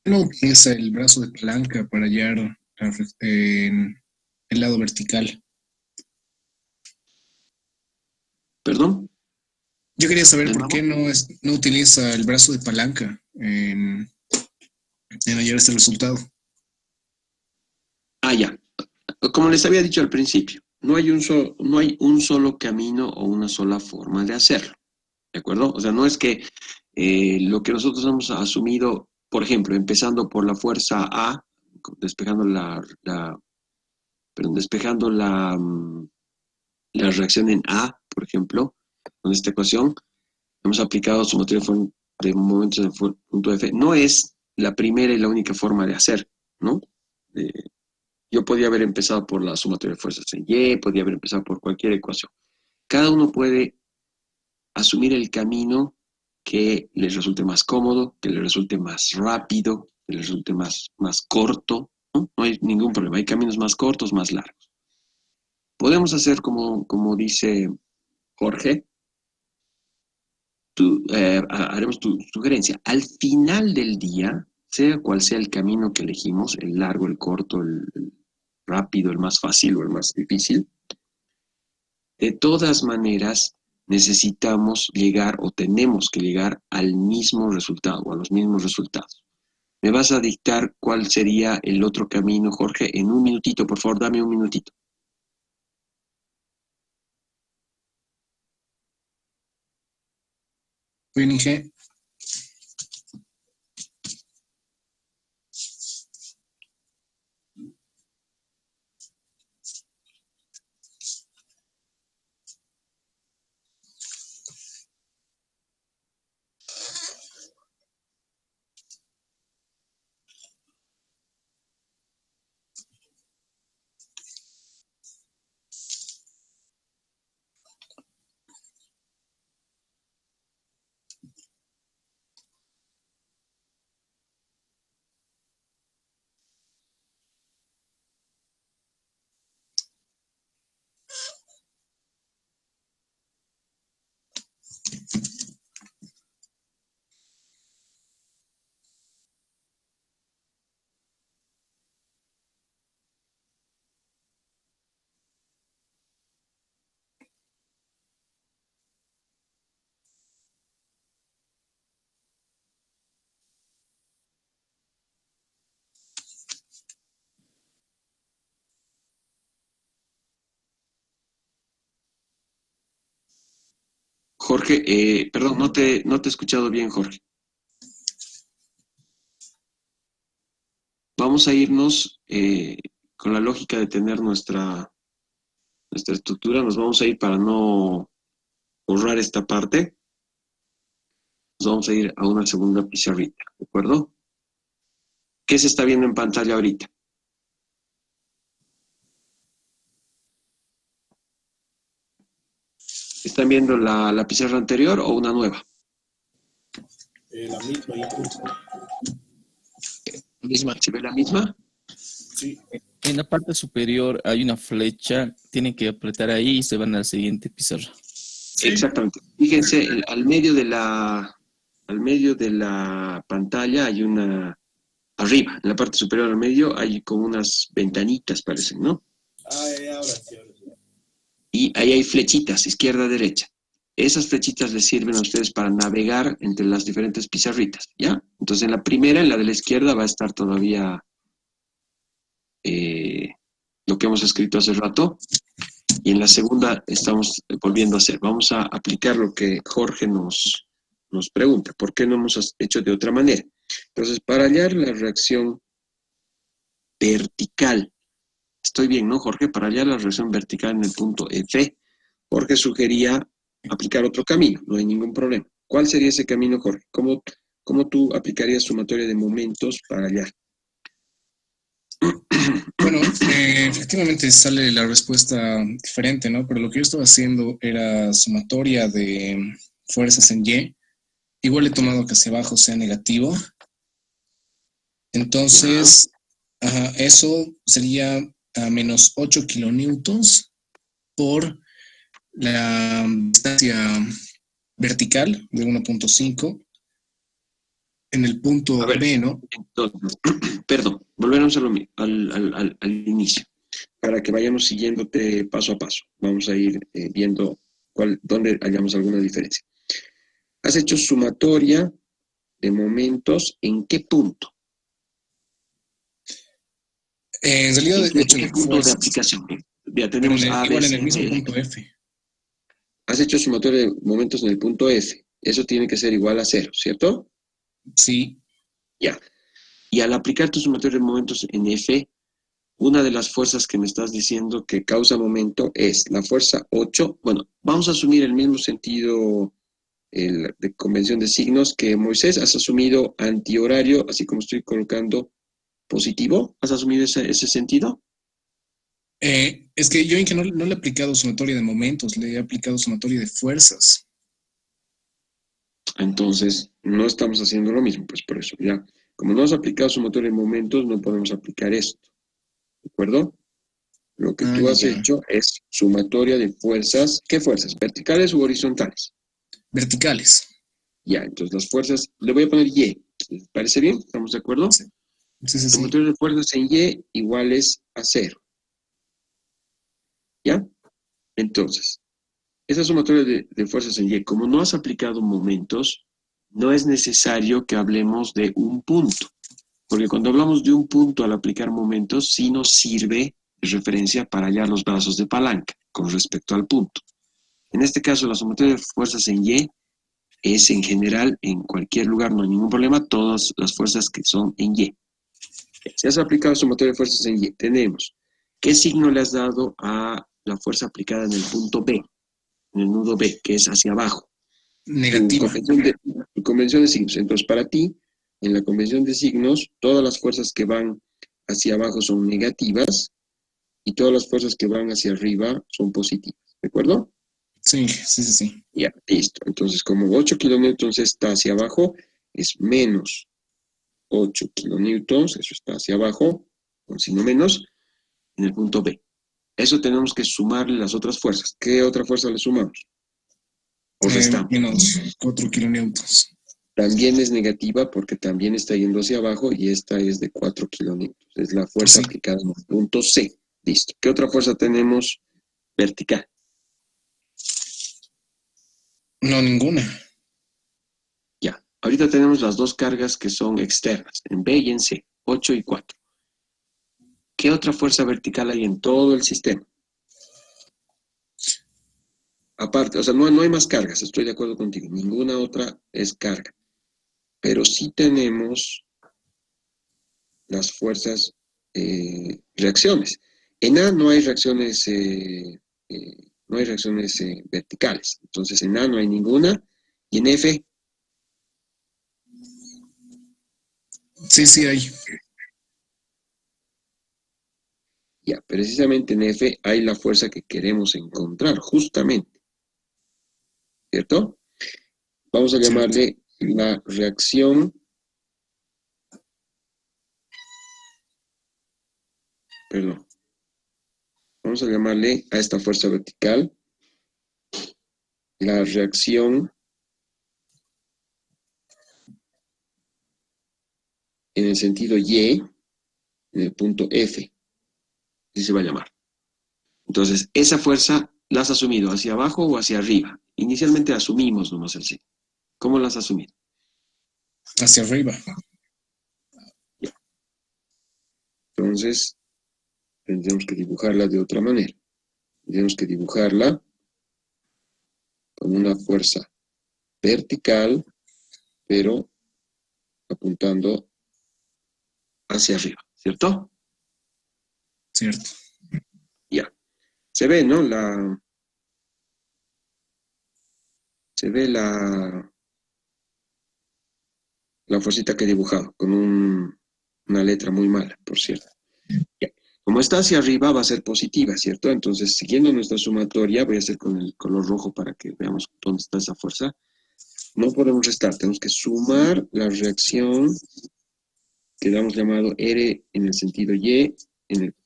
H: ¿no utiliza el brazo de palanca para hallar en el lado vertical?
A: ¿Perdón?
H: Yo quería saber
A: ¿De
H: por
A: nuevo?
H: qué no utiliza el brazo de palanca en hallar este resultado.
A: Ah, ya. Como les había dicho al principio, no hay un solo camino o una sola forma de hacerlo. ¿De acuerdo? O sea, no es que lo que nosotros hemos asumido, por ejemplo, empezando por la fuerza A, despejando la reacción en A, por ejemplo, con esta ecuación, hemos aplicado sumatoria de momentos en el punto F. No es la primera y la única forma de hacer, ¿no? Yo podía haber empezado por la sumatoria de fuerzas en Y, podía haber empezado por cualquier ecuación. Cada uno puede asumir el camino que les resulte más cómodo, que les resulte más rápido, que les resulte más corto, ¿no? No hay ningún problema. Hay caminos más cortos, más largos. Podemos hacer como dice Jorge. Haremos tu sugerencia. Al final del día, sea cual sea el camino que elegimos, el largo, el corto, el rápido, el más fácil o el más difícil, de todas maneras necesitamos llegar o tenemos que llegar al mismo resultado o a los mismos resultados. ¿Me vas a dictar cuál sería el otro camino, Jorge? En un minutito, por favor, dame un minutito.
H: Bien, Inge.
A: Jorge, perdón, no te he escuchado bien, Jorge. Vamos a irnos con la lógica de tener nuestra estructura, nos vamos a ir para no borrar esta parte. Nos vamos a ir a una segunda pizarrita, ¿de acuerdo? ¿Qué se está viendo en pantalla ahorita? ¿Están viendo la pizarra anterior o una nueva?
H: La misma, incluso.
B: Misma.
A: ¿Se ve la misma?
H: Sí.
G: En la parte superior hay una flecha, tienen que apretar ahí y se van a la siguiente pizarra.
H: Sí.
A: Exactamente. Fíjense, al medio de la pantalla hay una, arriba, en la parte superior al medio hay como unas ventanitas, parecen, ¿no?
H: Ahora sí.
A: Y ahí hay flechitas, izquierda, derecha. Esas flechitas les sirven a ustedes para navegar entre las diferentes pizarritas, ¿ya? Entonces en la primera, en la de la izquierda, va a estar todavía lo que hemos escrito hace rato. Y en la segunda estamos volviendo a hacer. Vamos a aplicar lo que Jorge nos pregunta. ¿Por qué no hemos hecho de otra manera? Entonces, para hallar la reacción vertical, estoy bien, ¿no, Jorge? Para hallar la reacción vertical en el punto F, Jorge sugería aplicar otro camino, no hay ningún problema. ¿Cuál sería ese camino, Jorge? ¿Cómo tú aplicarías sumatoria de momentos para hallar?
H: Bueno, efectivamente sale la respuesta diferente, ¿no? Pero lo que yo estaba haciendo era sumatoria de fuerzas en Y. Igual he tomado que hacia abajo sea negativo. Entonces, eso sería a menos 8 kilonewtons por la distancia vertical de 1.5 en el punto B, ¿no?
A: Entonces, perdón, volvemos al inicio, para que vayamos siguiéndote paso a paso. Vamos a ir viendo dónde hallamos alguna diferencia. Has hecho sumatoria de momentos, ¿en qué punto?
H: En realidad,
A: ¿En
H: de hecho,
A: qué
H: de
A: punto de
H: fuerzas.
A: aplicación? Ya tenemos A, B,
H: Igual en
A: C,
H: el mismo
A: D.
H: punto F.
A: Has hecho sumatoria de momentos en el punto F. Eso tiene que ser igual a 0, ¿cierto?
H: Sí.
A: Ya. Y al aplicar tu sumatoria de momentos en F, una de las fuerzas que me estás diciendo que causa momento es la fuerza 8. Bueno, vamos a asumir el mismo sentido de convención de signos que Moisés. Has asumido antihorario, así como estoy colocando positivo. ¿Has asumido ese sentido?
H: Es que yo en que no le he aplicado sumatoria de momentos, le he aplicado sumatoria de fuerzas.
A: Entonces, no estamos haciendo lo mismo, pues por eso, ya. Como no has aplicado sumatoria de momentos, no podemos aplicar esto. ¿De acuerdo? Lo que tú has
H: ya.
A: hecho es sumatoria de fuerzas. ¿Qué fuerzas? ¿Verticales u horizontales?
H: Verticales.
A: Ya, entonces las fuerzas, le voy a poner Y. ¿Les parece bien? ¿Estamos de acuerdo?
H: Sí, sí, sí.
A: Sumatoria de fuerzas en Y iguales a 0. ¿Ya? Entonces, esa sumatoria de fuerzas en Y, como no has aplicado momentos, no es necesario que hablemos de un punto. Porque cuando hablamos de un punto al aplicar momentos, sí nos sirve de referencia para hallar los brazos de palanca con respecto al punto. En este caso, la sumatoria de fuerzas en Y es en general, en cualquier lugar, no hay ningún problema, todas las fuerzas que son en Y. Si has aplicado sumatoria de fuerzas en Y, tenemos, ¿qué signo le has dado a la fuerza aplicada en el punto B, en el nudo B, que es hacia abajo?
H: Negativa.
A: Tu convención de signos. Entonces, para ti, en la convención de signos, todas las fuerzas que van hacia abajo son negativas y todas las fuerzas que van hacia arriba son positivas. ¿De acuerdo?
H: Sí, sí, sí, sí.
A: Ya, listo. Entonces, como 8 kilonewtons está hacia abajo, es menos 8 kilonewtons, eso está hacia abajo, con signo menos, en el punto B. Eso tenemos que sumarle las otras fuerzas. ¿Qué otra fuerza le sumamos? O restamos.
H: Menos 4 kilonewtons.
A: También es negativa porque también está yendo hacia abajo y esta es de 4 kilonewtons. Es la fuerza
H: Sí.
A: aplicada en el punto C. Listo. ¿Qué otra fuerza tenemos vertical?
H: No, ninguna.
A: Ya. Ahorita tenemos las dos cargas que son externas, en B y en C, 8 y 4. ¿Qué otra fuerza vertical hay en todo el sistema? Aparte, o sea, no hay más cargas, estoy de acuerdo contigo. Ninguna otra es carga. Pero sí tenemos las fuerzas, reacciones. En A no hay reacciones, verticales. Entonces en A no hay ninguna. Y en F,
H: Sí, sí hay.
A: ya, precisamente en F hay la fuerza que queremos encontrar, justamente. ¿Cierto? Vamos a llamarle la reacción, perdón, vamos a llamarle a esta fuerza vertical la reacción en el sentido Y, en el punto F, así se va a llamar. Entonces, esa fuerza la has asumido hacia abajo o hacia arriba. Inicialmente asumimos nomás el sí. ¿Cómo la has asumido?
H: Hacia arriba.
A: Ya. Entonces, tendremos que dibujarla de otra manera. Tendremos que dibujarla con una fuerza vertical, pero apuntando hacia arriba, ¿cierto?
H: Cierto.
A: Ya. Se ve, ¿no? Se ve la fuercita que he dibujado, con una letra muy mala, por cierto. Ya. Como está hacia arriba, va a ser positiva, ¿cierto? Entonces, siguiendo nuestra sumatoria, voy a hacer con el color rojo para que veamos dónde está esa fuerza. No podemos restar, tenemos que sumar la reacción que le hemos llamado R en el sentido Y,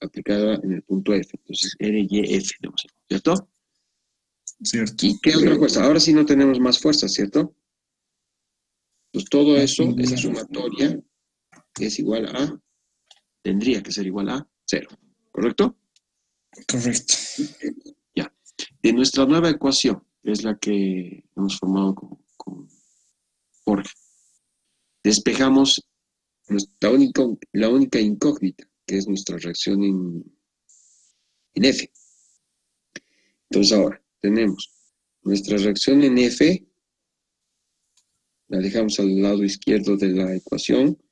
A: aplicada en el punto F. Entonces, R, Y, F, ¿cierto?
H: Cierto.
A: ¿Y qué otra fuerza? Ahora sí no tenemos más fuerzas, ¿cierto? Pues todo eso, esa sumatoria, es igual a, tendría que ser igual a 0, ¿correcto?
H: Correcto.
A: Ya. De nuestra nueva ecuación, que es la que hemos formado con Jorge, despejamos la única incógnita, que es nuestra reacción en F. Entonces ahora, tenemos nuestra reacción en F, la dejamos al lado izquierdo de la ecuación,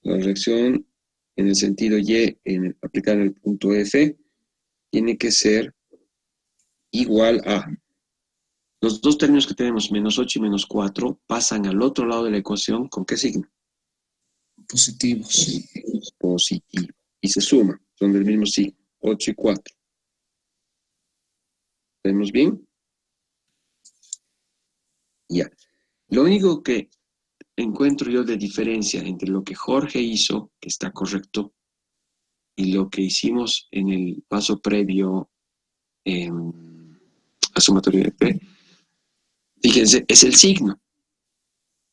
A: la reacción en el sentido Y, aplicada en el punto F, tiene que ser igual a, los dos términos que tenemos, menos 8 y menos 4, pasan al otro lado de la ecuación, ¿con qué signo?
H: Positivos.
A: Positivo. Y se suman, son del mismo signo, 8 y 4. ¿Vemos bien? Ya. Lo único que encuentro yo de diferencia entre lo que Jorge hizo, que está correcto, y lo que hicimos en el paso previo a sumatoria de P? Fíjense, es el signo,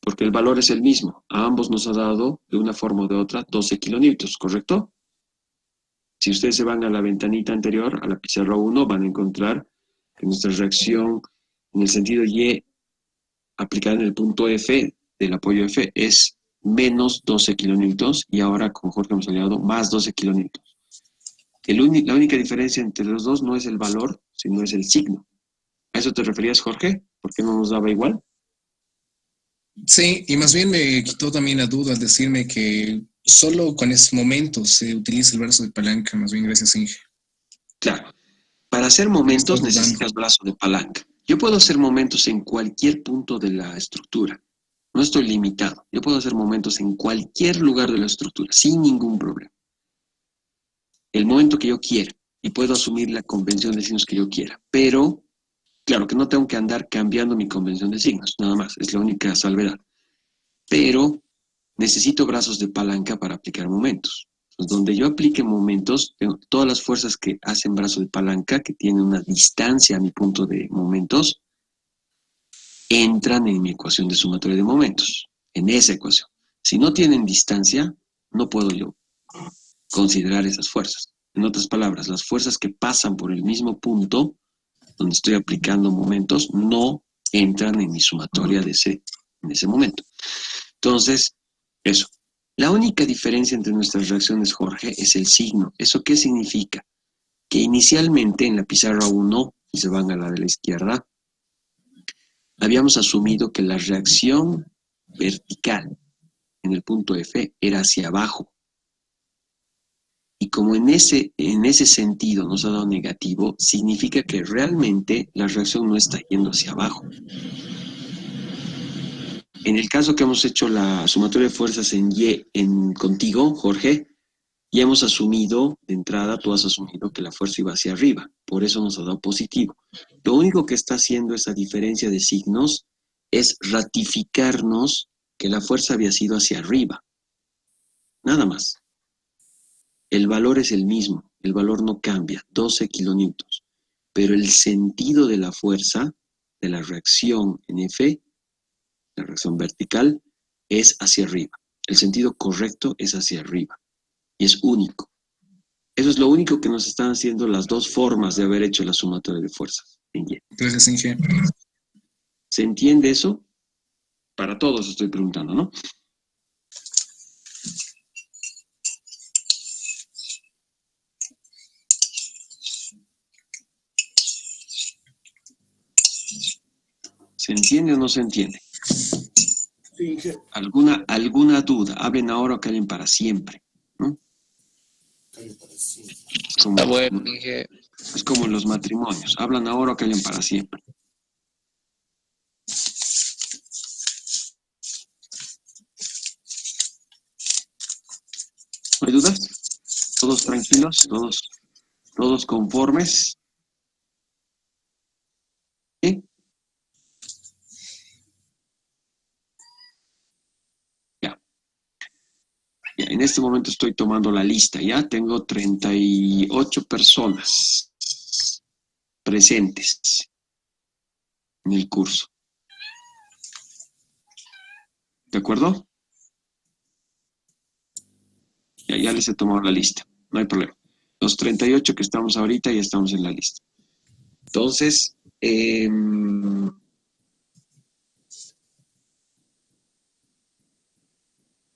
A: porque el valor es el mismo. A ambos nos ha dado, de una forma o de otra, 12 kilonewtons, ¿correcto? Si ustedes se van a la ventanita anterior, a la pizarra 1, van a encontrar que nuestra reacción en el sentido Y aplicada en el punto F del apoyo F es menos 12 kilonewtons y ahora con Jorge hemos aliado más 12 kilonewtons. La única diferencia entre los dos no es el valor, sino es el signo. ¿A eso te referías, Jorge? ¿Por qué no nos daba igual?
H: Sí, y más bien me quitó también la duda al decirme que solo con esos momentos se utiliza el brazo de palanca, más bien gracias, Inge.
A: Claro. Para hacer momentos
H: Estoy dudando.
A: necesitas brazo de palanca. Yo puedo hacer momentos en cualquier punto de la estructura. No estoy limitado. Yo puedo hacer momentos en cualquier lugar de la estructura, sin ningún problema. El momento que yo quiera. Y puedo asumir la convención de signos que yo quiera. Pero, claro que no tengo que andar cambiando mi convención de signos, nada más. Es la única salvedad. Pero necesito brazos de palanca para aplicar momentos. Entonces, donde yo aplique momentos, tengo todas las fuerzas que hacen brazo de palanca, que tienen una distancia a mi punto de momentos, entran en mi ecuación de sumatoria de momentos, en esa ecuación. Si no tienen distancia, no puedo yo considerar esas fuerzas. En otras palabras, las fuerzas que pasan por el mismo punto donde estoy aplicando momentos no entran en mi sumatoria en ese momento. Entonces, eso. La única diferencia entre nuestras reacciones, Jorge, es el signo. ¿Eso qué significa? Que inicialmente en la pizarra 1, y se van a la de la izquierda, habíamos asumido que la reacción vertical en el punto F era hacia abajo. Y como en ese sentido nos ha dado negativo, significa que realmente la reacción no está yendo hacia abajo. En el caso que hemos hecho la sumatoria de fuerzas en Y contigo, Jorge, ya hemos asumido, de entrada, tú has asumido que la fuerza iba hacia arriba. Por eso nos ha dado positivo. Lo único que está haciendo esa diferencia de signos es ratificarnos que la fuerza había sido hacia arriba. Nada más. El valor es el mismo, el valor no cambia, 12 kilonewtons. Pero el sentido de la fuerza, de la reacción en F, la reacción vertical, es hacia arriba. El sentido correcto es hacia arriba. Y es único. Eso es lo único que nos están haciendo las dos formas de haber hecho la sumatoria de fuerzas en Y.
H: Gracias, Inge.
A: ¿Se entiende eso? Para todos estoy preguntando, ¿no? ¿Se entiende o no se entiende? ¿Alguna duda? Hablen ahora o callen para siempre, ¿no?
I: Está bueno, Inge.
A: Es como en los matrimonios. Hablan ahora o callen para siempre. ¿No hay dudas? ¿Todos tranquilos? ¿Todos conformes? ¿Sí? Ya. En este momento estoy tomando la lista, ¿ya? Tengo 38 personas presentes en el curso. ¿De acuerdo? Ya les he tomado la lista, no hay problema. Los 38 que estamos ahorita ya estamos en la lista. Entonces,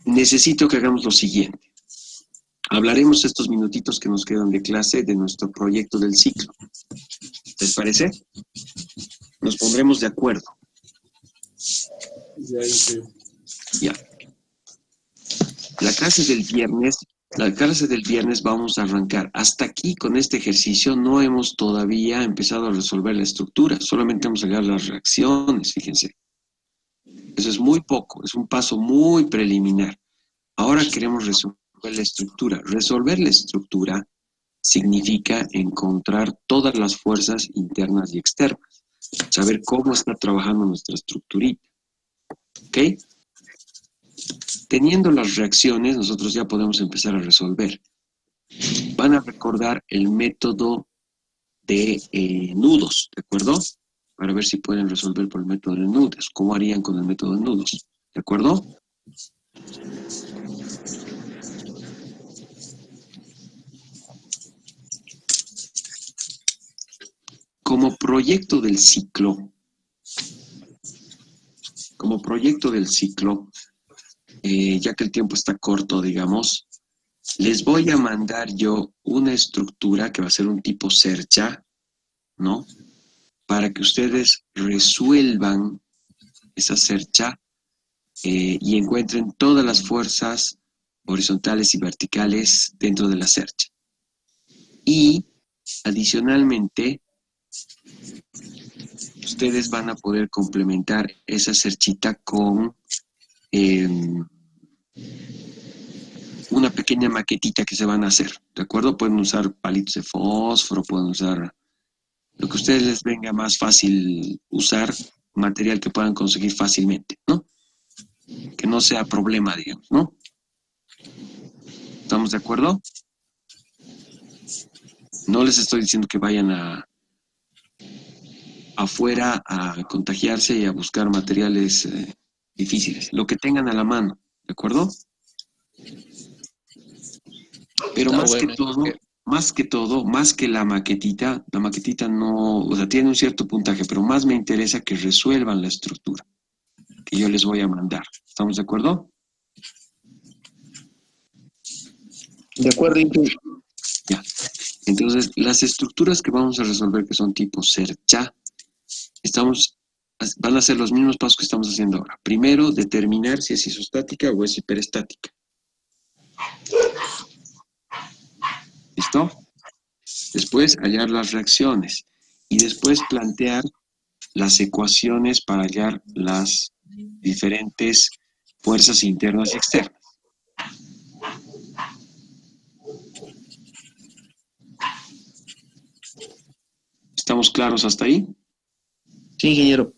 A: necesito que hagamos lo siguiente. Hablaremos estos minutitos que nos quedan de clase de nuestro proyecto del ciclo. ¿Les parece? Nos pondremos de acuerdo. Ya. La clase del viernes vamos a arrancar. Hasta aquí con este ejercicio no hemos todavía empezado a resolver la estructura, solamente hemos llegado a las reacciones, fíjense. Eso es muy poco, es un paso muy preliminar. Ahora queremos resolver la estructura. Resolver la estructura significa encontrar todas las fuerzas internas y externas, saber cómo está trabajando nuestra estructurita. ¿Ok? Teniendo las reacciones, nosotros ya podemos empezar a resolver. Van a recordar el método de nudos, ¿de acuerdo? Para ver si pueden resolver por el método de nudos. ¿Cómo harían con el método de nudos? ¿De acuerdo? Como proyecto del ciclo, ya que el tiempo está corto, digamos, les voy a mandar yo una estructura que va a ser un tipo cercha, ¿no? Para que ustedes resuelvan esa cercha y encuentren todas las fuerzas horizontales y verticales dentro de la cercha. Y, adicionalmente, ustedes van a poder complementar esa cerchita con una pequeña maquetita que se van a hacer, ¿de acuerdo? Pueden usar palitos de fósforo, pueden usar lo que a ustedes les venga más fácil usar, material que puedan conseguir fácilmente, ¿no? Que no sea problema, digamos, ¿no? ¿Estamos de acuerdo? No les estoy diciendo que vayan afuera a contagiarse y a buscar materiales difíciles, lo que tengan a la mano, ¿de acuerdo? Pero
I: Está
A: más que
I: bueno,
A: todo,
I: Inge.
A: más que la maquetita no, o sea, tiene un cierto puntaje, pero más me interesa que resuelvan la estructura que yo les voy a mandar. ¿Estamos de acuerdo?
B: De acuerdo, Inge.
A: Ya. Entonces, las estructuras que vamos a resolver, que son tipo cercha, van a ser los mismos pasos que estamos haciendo ahora. Primero, determinar si es isostática o es hiperestática. ¿Listo? Después, hallar las reacciones. Y después plantear las ecuaciones para hallar las diferentes fuerzas internas y externas. ¿Estamos claros hasta ahí?
B: Sí, ingeniero.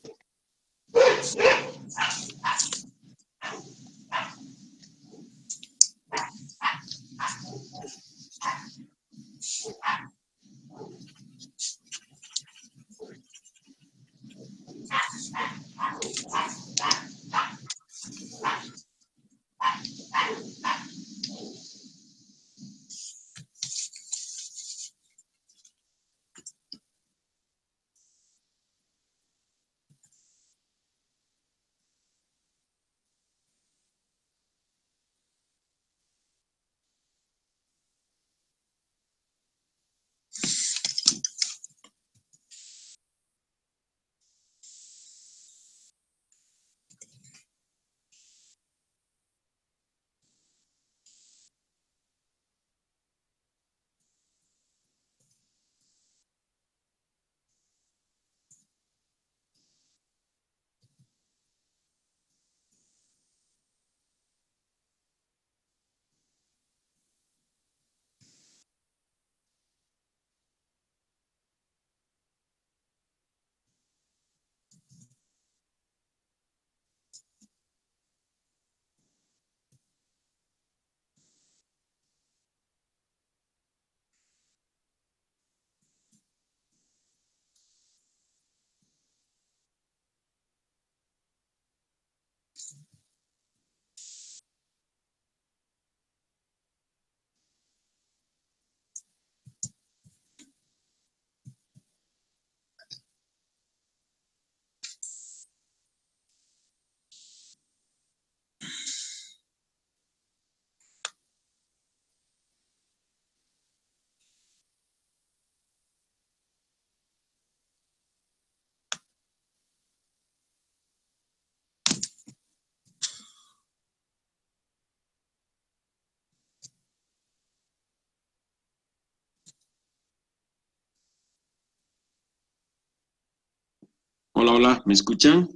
A: Hola, hola, ¿me escuchan?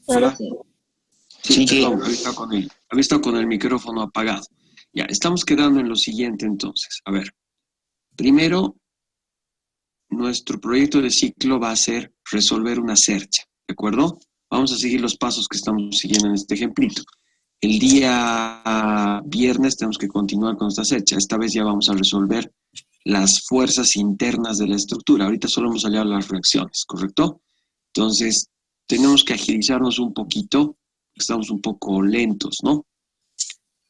D: Ahora
A: Hola.
D: sí.
A: Sí,
B: Sí,
A: perdón, había estado con el micrófono apagado. Ya, estamos quedando en lo siguiente entonces. A ver, primero, nuestro proyecto de ciclo va a ser resolver una cercha, ¿de acuerdo? Vamos a seguir los pasos que estamos siguiendo en este ejemplito. El día viernes tenemos que continuar con esta secha. Esta vez ya vamos a resolver las fuerzas internas de la estructura. Ahorita solo hemos hallado las reacciones, ¿correcto? Entonces, tenemos que agilizarnos un poquito. Estamos un poco lentos, ¿no?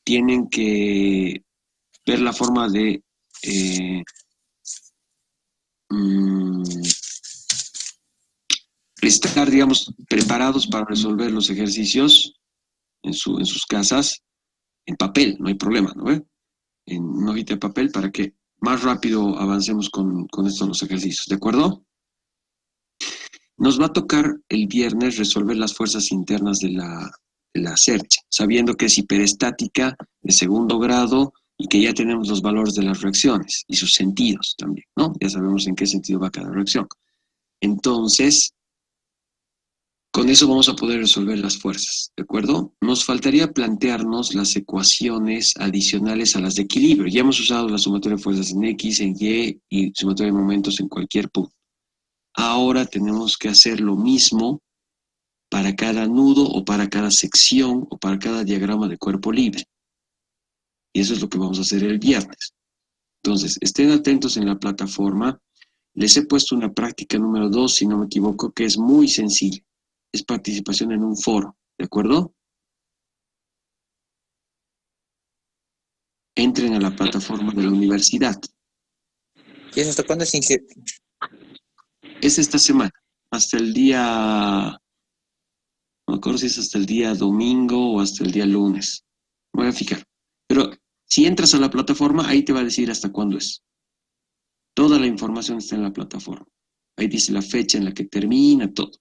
A: Tienen que ver la forma de estar, digamos, preparados para resolver los ejercicios en sus casas en papel, no hay problema, ¿no ve? En una hojita de papel para que más rápido avancemos con estos los ejercicios, ¿de acuerdo? Nos va a tocar el viernes resolver las fuerzas internas de la cercha, sabiendo que es hiperestática de segundo grado y que ya tenemos los valores de las reacciones y sus sentidos también, ¿no? Ya sabemos en qué sentido va cada reacción. Entonces, con eso vamos a poder resolver las fuerzas, ¿de acuerdo? Nos faltaría plantearnos las ecuaciones adicionales a las de equilibrio. Ya hemos usado la sumatoria de fuerzas en X, en Y y sumatoria de momentos en cualquier punto. Ahora tenemos que hacer lo mismo para cada nudo o para cada sección o para cada diagrama de cuerpo libre. Y eso es lo que vamos a hacer el viernes. Entonces, estén atentos en la plataforma. Les he puesto una práctica número 2, si no me equivoco, que es muy sencilla. Es participación en un foro, ¿de acuerdo? Entren a la plataforma de la universidad.
F: ¿Y eso hasta cuándo es, Inge?
A: Es esta semana, hasta el día, no me acuerdo si es hasta el día domingo o hasta el día lunes. Me voy a fijar. Pero si entras a la plataforma, ahí te va a decir hasta cuándo es. Toda la información está en la plataforma. Ahí dice la fecha en la que termina, todo. ¿De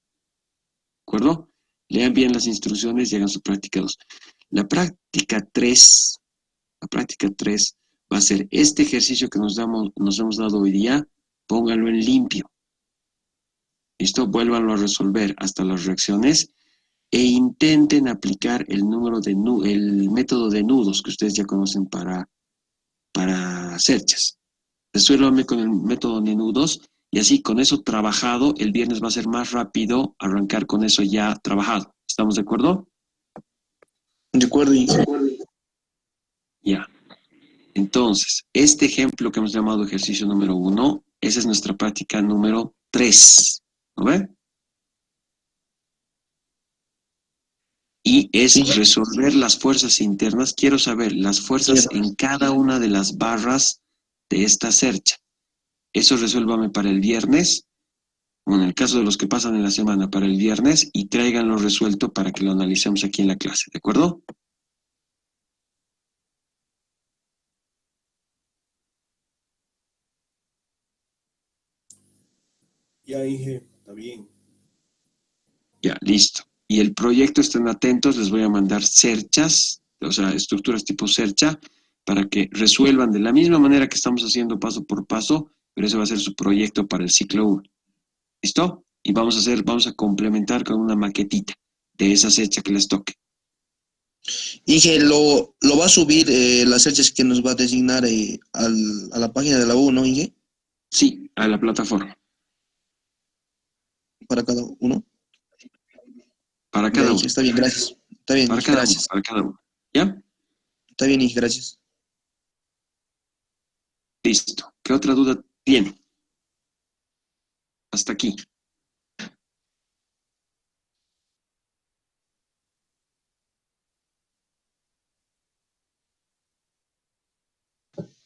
A: acuerdo? Lean bien las instrucciones y hagan su práctica 2. La práctica 3 va a ser este ejercicio que nos hemos dado hoy día, pónganlo en limpio. ¿Listo? Vuélvanlo a resolver hasta las reacciones e intenten aplicar el método de nudos que ustedes ya conocen para cerchas. Resuélvanme con el método de nudos y así con eso trabajado, el viernes va a ser más rápido arrancar con eso ya trabajado. ¿Estamos de acuerdo?
B: De acuerdo, Inge.
A: Ya. Entonces, este ejemplo que hemos llamado ejercicio número 1, esa es nuestra práctica número 3. ¿No ve? Y es resolver las fuerzas internas. Quiero saber las fuerzas en cada una de las barras de esta cercha. Eso resuélvame para el viernes, o en el caso de los que pasan en la semana, para el viernes, y tráiganlo resuelto para que lo analicemos aquí en la clase, ¿de acuerdo?
J: Ya, Inge, está bien.
A: Ya, listo. Y el proyecto, estén atentos, les voy a mandar cerchas, o sea, estructuras tipo cercha, para que resuelvan de la misma manera que estamos haciendo paso por paso, pero ese va a ser su proyecto para el ciclo 1. ¿Listo? Y vamos a complementar con una maquetita de esa cercha que les toque.
B: Inge, ¿lo va a subir las cerchas que nos va a designar a la página de la U, ¿no, Inge?
A: Sí, a la plataforma.
B: Para cada uno.
A: Para cada uno.
B: Está bien, gracias. Está bien,
A: para
B: Inge,
A: cada
B: gracias.
A: uno, para cada uno. ¿Ya?
B: Está bien, Inge, gracias.
A: Listo. ¿Qué otra duda tiene? Hasta aquí.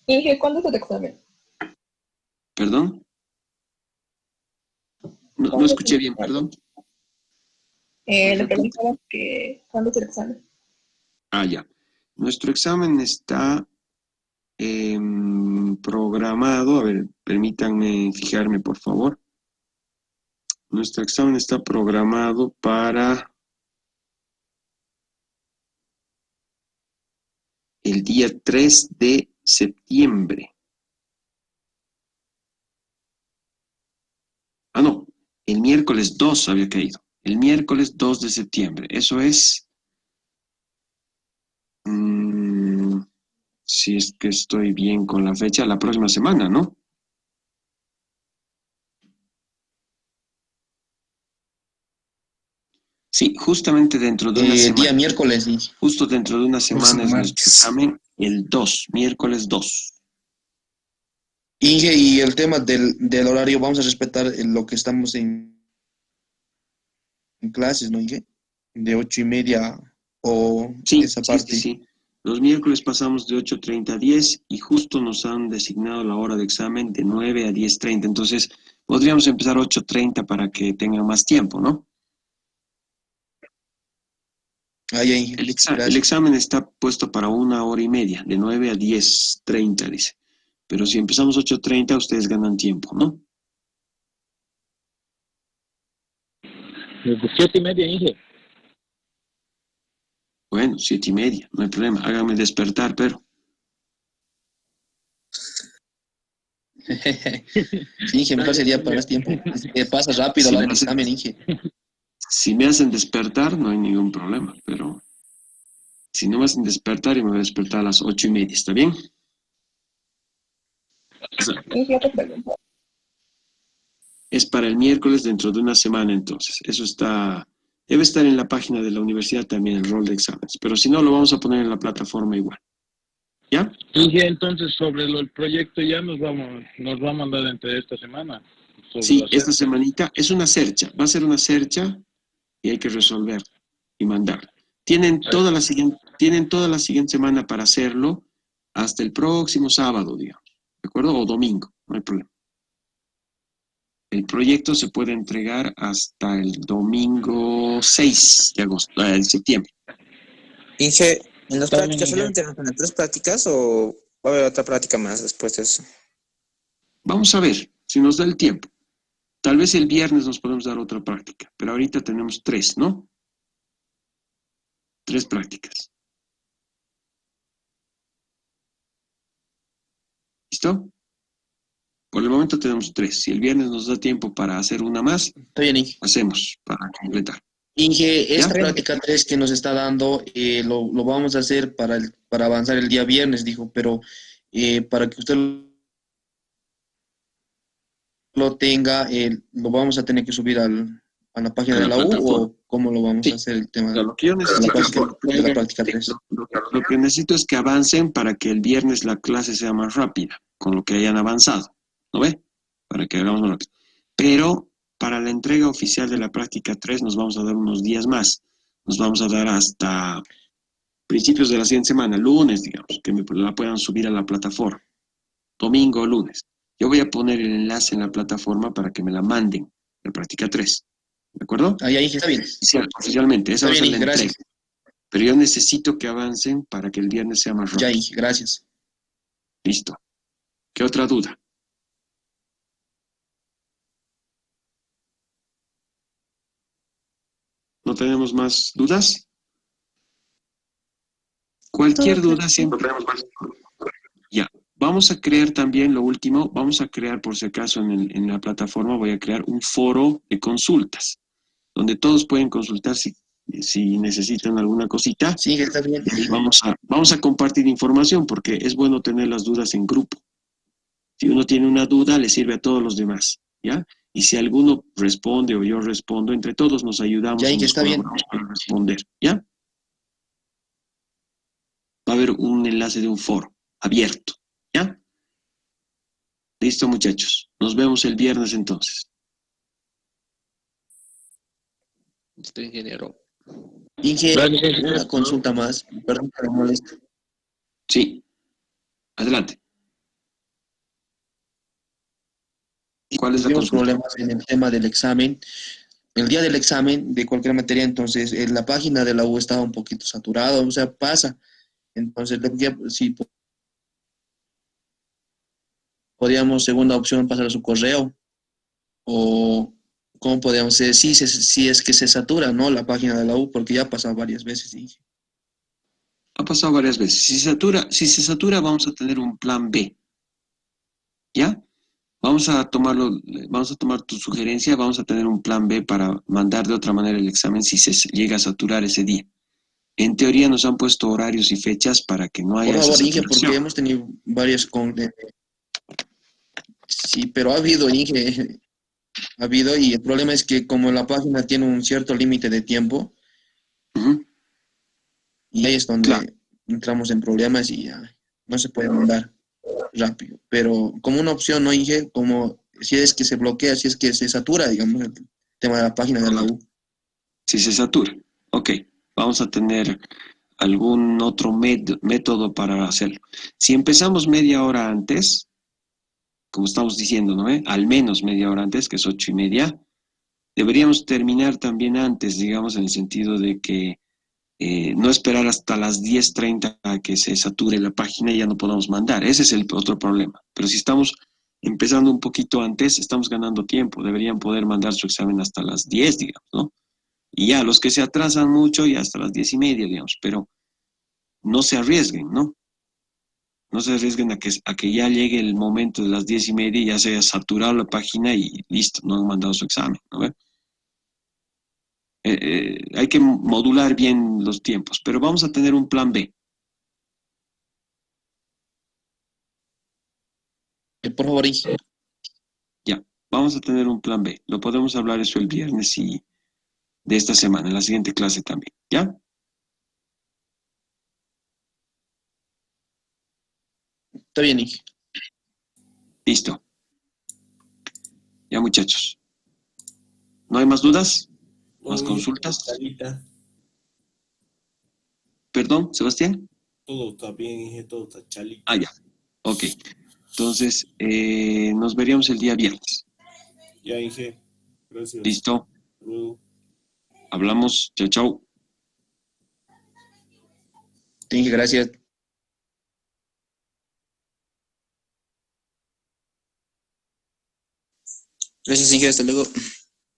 D: Inge, ¿cuándo es el examen?
A: ¿Perdón? No escuché bien, perdón.
D: Le preguntaba que ¿cuándo es el examen?
A: Ah, ya. Nuestro examen está programado. A ver, permítanme fijarme, por favor. Nuestro examen está programado para el día 3 de septiembre. Ah, no. El miércoles 2 había caído. El miércoles 2 de septiembre. Eso es... si es que estoy bien con la fecha, la próxima semana, ¿no? Sí, justamente dentro de una
B: Día
A: semana.
B: miércoles, Inge.
A: Justo dentro de una semana es nuestro
H: martes.
A: examen, el 2, miércoles 2.
B: Inge, y el tema del horario, vamos a respetar lo que estamos en clases, ¿no, Inge? De 8:30 o
A: Sí,
B: esa
A: sí,
B: parte.
A: sí. Los miércoles pasamos de 8:30 a 10 y justo nos han designado la hora de examen de 9 a 10:30. Entonces, podríamos empezar 8:30 para que tengan más tiempo, ¿no?
B: Ahí, Inge.
A: El
B: Gracias.
A: examen está puesto para 1 hora y media, de 9 a 10:30, dice. Pero si empezamos 8:30, ustedes ganan tiempo, ¿no?
K: Desde 7:30, Inge.
A: Bueno, 7:30, no hay problema. Háganme despertar, pero...
B: Sí, Inge, mejor sería para más tiempo. Pasa rápido
A: Si
B: el
A: me hacen-
B: examen, Inge.
A: Si me hacen despertar, no hay ningún problema, pero si no me hacen despertar, yo me voy a despertar a las 8:30, ¿está bien? O sea,
D: Inge, otra pregunta.
A: es para el miércoles dentro de una semana, entonces. Eso debe estar en la página de la universidad también, el rol de exámenes. Pero si no, lo vamos a poner en la plataforma igual. ¿Ya?
K: Inge, entonces sobre el proyecto ya nos va a mandar entre esta semana. Sobre
A: Sí,
K: la
A: esta
K: cerca.
A: semanita es una cercha. Va a ser una cercha y hay que resolver y mandar. Tienen toda la siguiente semana para hacerlo hasta el próximo sábado, digamos. ¿De acuerdo? O domingo, no hay problema. El proyecto se puede entregar hasta el domingo 6 de agosto, de septiembre.
F: Inge, ¿en las
K: Está bien,
F: prácticas
K: Inge.
F: solamente van a tener 3 prácticas o va a haber otra práctica más después de eso?
A: Vamos a ver si nos da el tiempo. Tal vez el viernes nos podemos dar otra práctica, pero ahorita tenemos 3, ¿no? 3 prácticas. ¿Listo? Por el momento tenemos 3. Si el viernes nos da tiempo para hacer una más,
B: Está bien, Inge.
A: hacemos para completar.
B: Inge, esta
A: ¿Ya?
B: práctica 3 que nos está dando, lo vamos a hacer para avanzar el día viernes, dijo, pero para que usted lo tenga, lo vamos a tener que subir a la página
A: A
B: de
A: la
B: la U,
A: plataforma.
B: o cómo lo vamos
A: Sí.
B: a hacer el tema
A: O sea, lo que yo
B: de la
A: necesito es
B: práctica 3.
A: lo que necesito es que avancen para que el viernes la clase sea más rápida, con lo que hayan avanzado. ¿No ve? Para que hagamos más rápido. Pero para la entrega oficial de la práctica 3 nos vamos a dar unos días más. Nos vamos a dar hasta principios de la siguiente semana, lunes, digamos, que la puedan subir a la plataforma. Domingo o lunes. Yo voy a poner el enlace en la plataforma para que me la manden, la práctica 3. ¿De acuerdo?
B: Ahí, Inge, está bien.
A: Oficialmente, esa
B: Está
A: va a ser
B: bien,
A: la
B: Inge,
A: entrega.
B: gracias.
A: Pero yo necesito que avancen para que el viernes sea más rápido.
B: Ya, Inge, gracias.
A: Listo. ¿Qué otra duda? ¿No tenemos más dudas? Cualquier duda siempre. Ya. Vamos a crear también lo último, vamos a crear por si acaso en la plataforma, voy a crear un foro de consultas, donde todos pueden consultar si necesitan alguna cosita.
B: Sí, Inge, está bien.
A: Y vamos a compartir información porque es bueno tener las dudas en grupo. Si uno tiene una duda, le sirve a todos los demás, ¿ya? Y si alguno responde o yo respondo, entre todos nos ayudamos
B: Ya,
A: y
B: Inge,
A: nos
B: está bien.
A: colaboramos para responder, ¿ya? Va a haber un enlace de un foro abierto, ¿ya? Listo, muchachos. Nos vemos el viernes entonces.
I: Listo, ingeniero.
B: Inge,
K: Gracias, Inge.
B: una consulta más. Perdón que me moleste.
A: Sí. Adelante. ¿Cuál es la
B: Tuvimos
A: consulta?
B: problemas en el tema del examen. El día del examen de cualquier materia, entonces la página de la U estaba un poquito saturada, o sea, pasa. Entonces, si podíamos, segunda opción, pasar a su correo, o cómo podíamos hacer, si es que se satura, ¿no? La página de la U, porque ya ha pasado varias veces, Inge.
A: Ha pasado varias veces. Si se satura, vamos a tener un plan B. ¿Ya? Vamos a tomar tu sugerencia, vamos a tener un plan B para mandar de otra manera el examen si se llega a saturar ese día. En teoría nos han puesto horarios y fechas para que no haya
B: Por
A: esa
B: favor, Inge,
A: saturación.
B: porque hemos tenido varias... Sí, pero ha habido, Inge, ha habido, y el problema es que como la página tiene un cierto límite de tiempo,
A: Ujú.
B: y ahí es donde
A: Claro.
B: entramos en problemas y ya no se puede mandar rápido. Pero como una opción, ¿no, Inge? Como si es que se bloquea, si es que se satura, digamos, el tema de la página de la U.
A: Si se satura. Ok, vamos a tener algún otro método para hacerlo. Si empezamos media hora antes, como estamos diciendo, ¿no? Al menos media hora antes, que es 8:30, deberíamos terminar también antes, digamos, en el sentido de que no esperar hasta las 10:30 a que se sature la página y ya no podamos mandar. Ese es el otro problema. Pero si estamos empezando un poquito antes, estamos ganando tiempo. Deberían poder mandar su examen hasta las 10, digamos, ¿no? Y ya, los que se atrasan mucho, ya hasta las 10:30, digamos, pero no se arriesguen, ¿no? No se arriesguen a que ya llegue el momento de las 10:30 y ya se haya saturado la página y listo, no han mandado su examen, ¿no ve? Hay que modular bien los tiempos, pero vamos a tener un plan B.
B: Por favor, Inge.
A: Ya, vamos a tener un plan B. Lo podemos hablar eso el viernes y de esta semana, en la siguiente clase también, ¿ya?
B: Está bien, Inge.
A: Listo. Ya, muchachos. ¿No hay más dudas?
J: No,
A: ¿Más
J: Inge,
A: consultas?
J: Carlita,
A: Perdón, Sebastián.
J: todo está bien, Inge, todo está chalito.
A: Ah, ya. Ok. Entonces, nos veríamos el día viernes.
J: Ya, Inge, gracias.
A: ¿Listo?
J: Hasta luego.
A: Hablamos. Chao, chao.
B: Inge, gracias.
F: Gracias, Inge, hasta luego.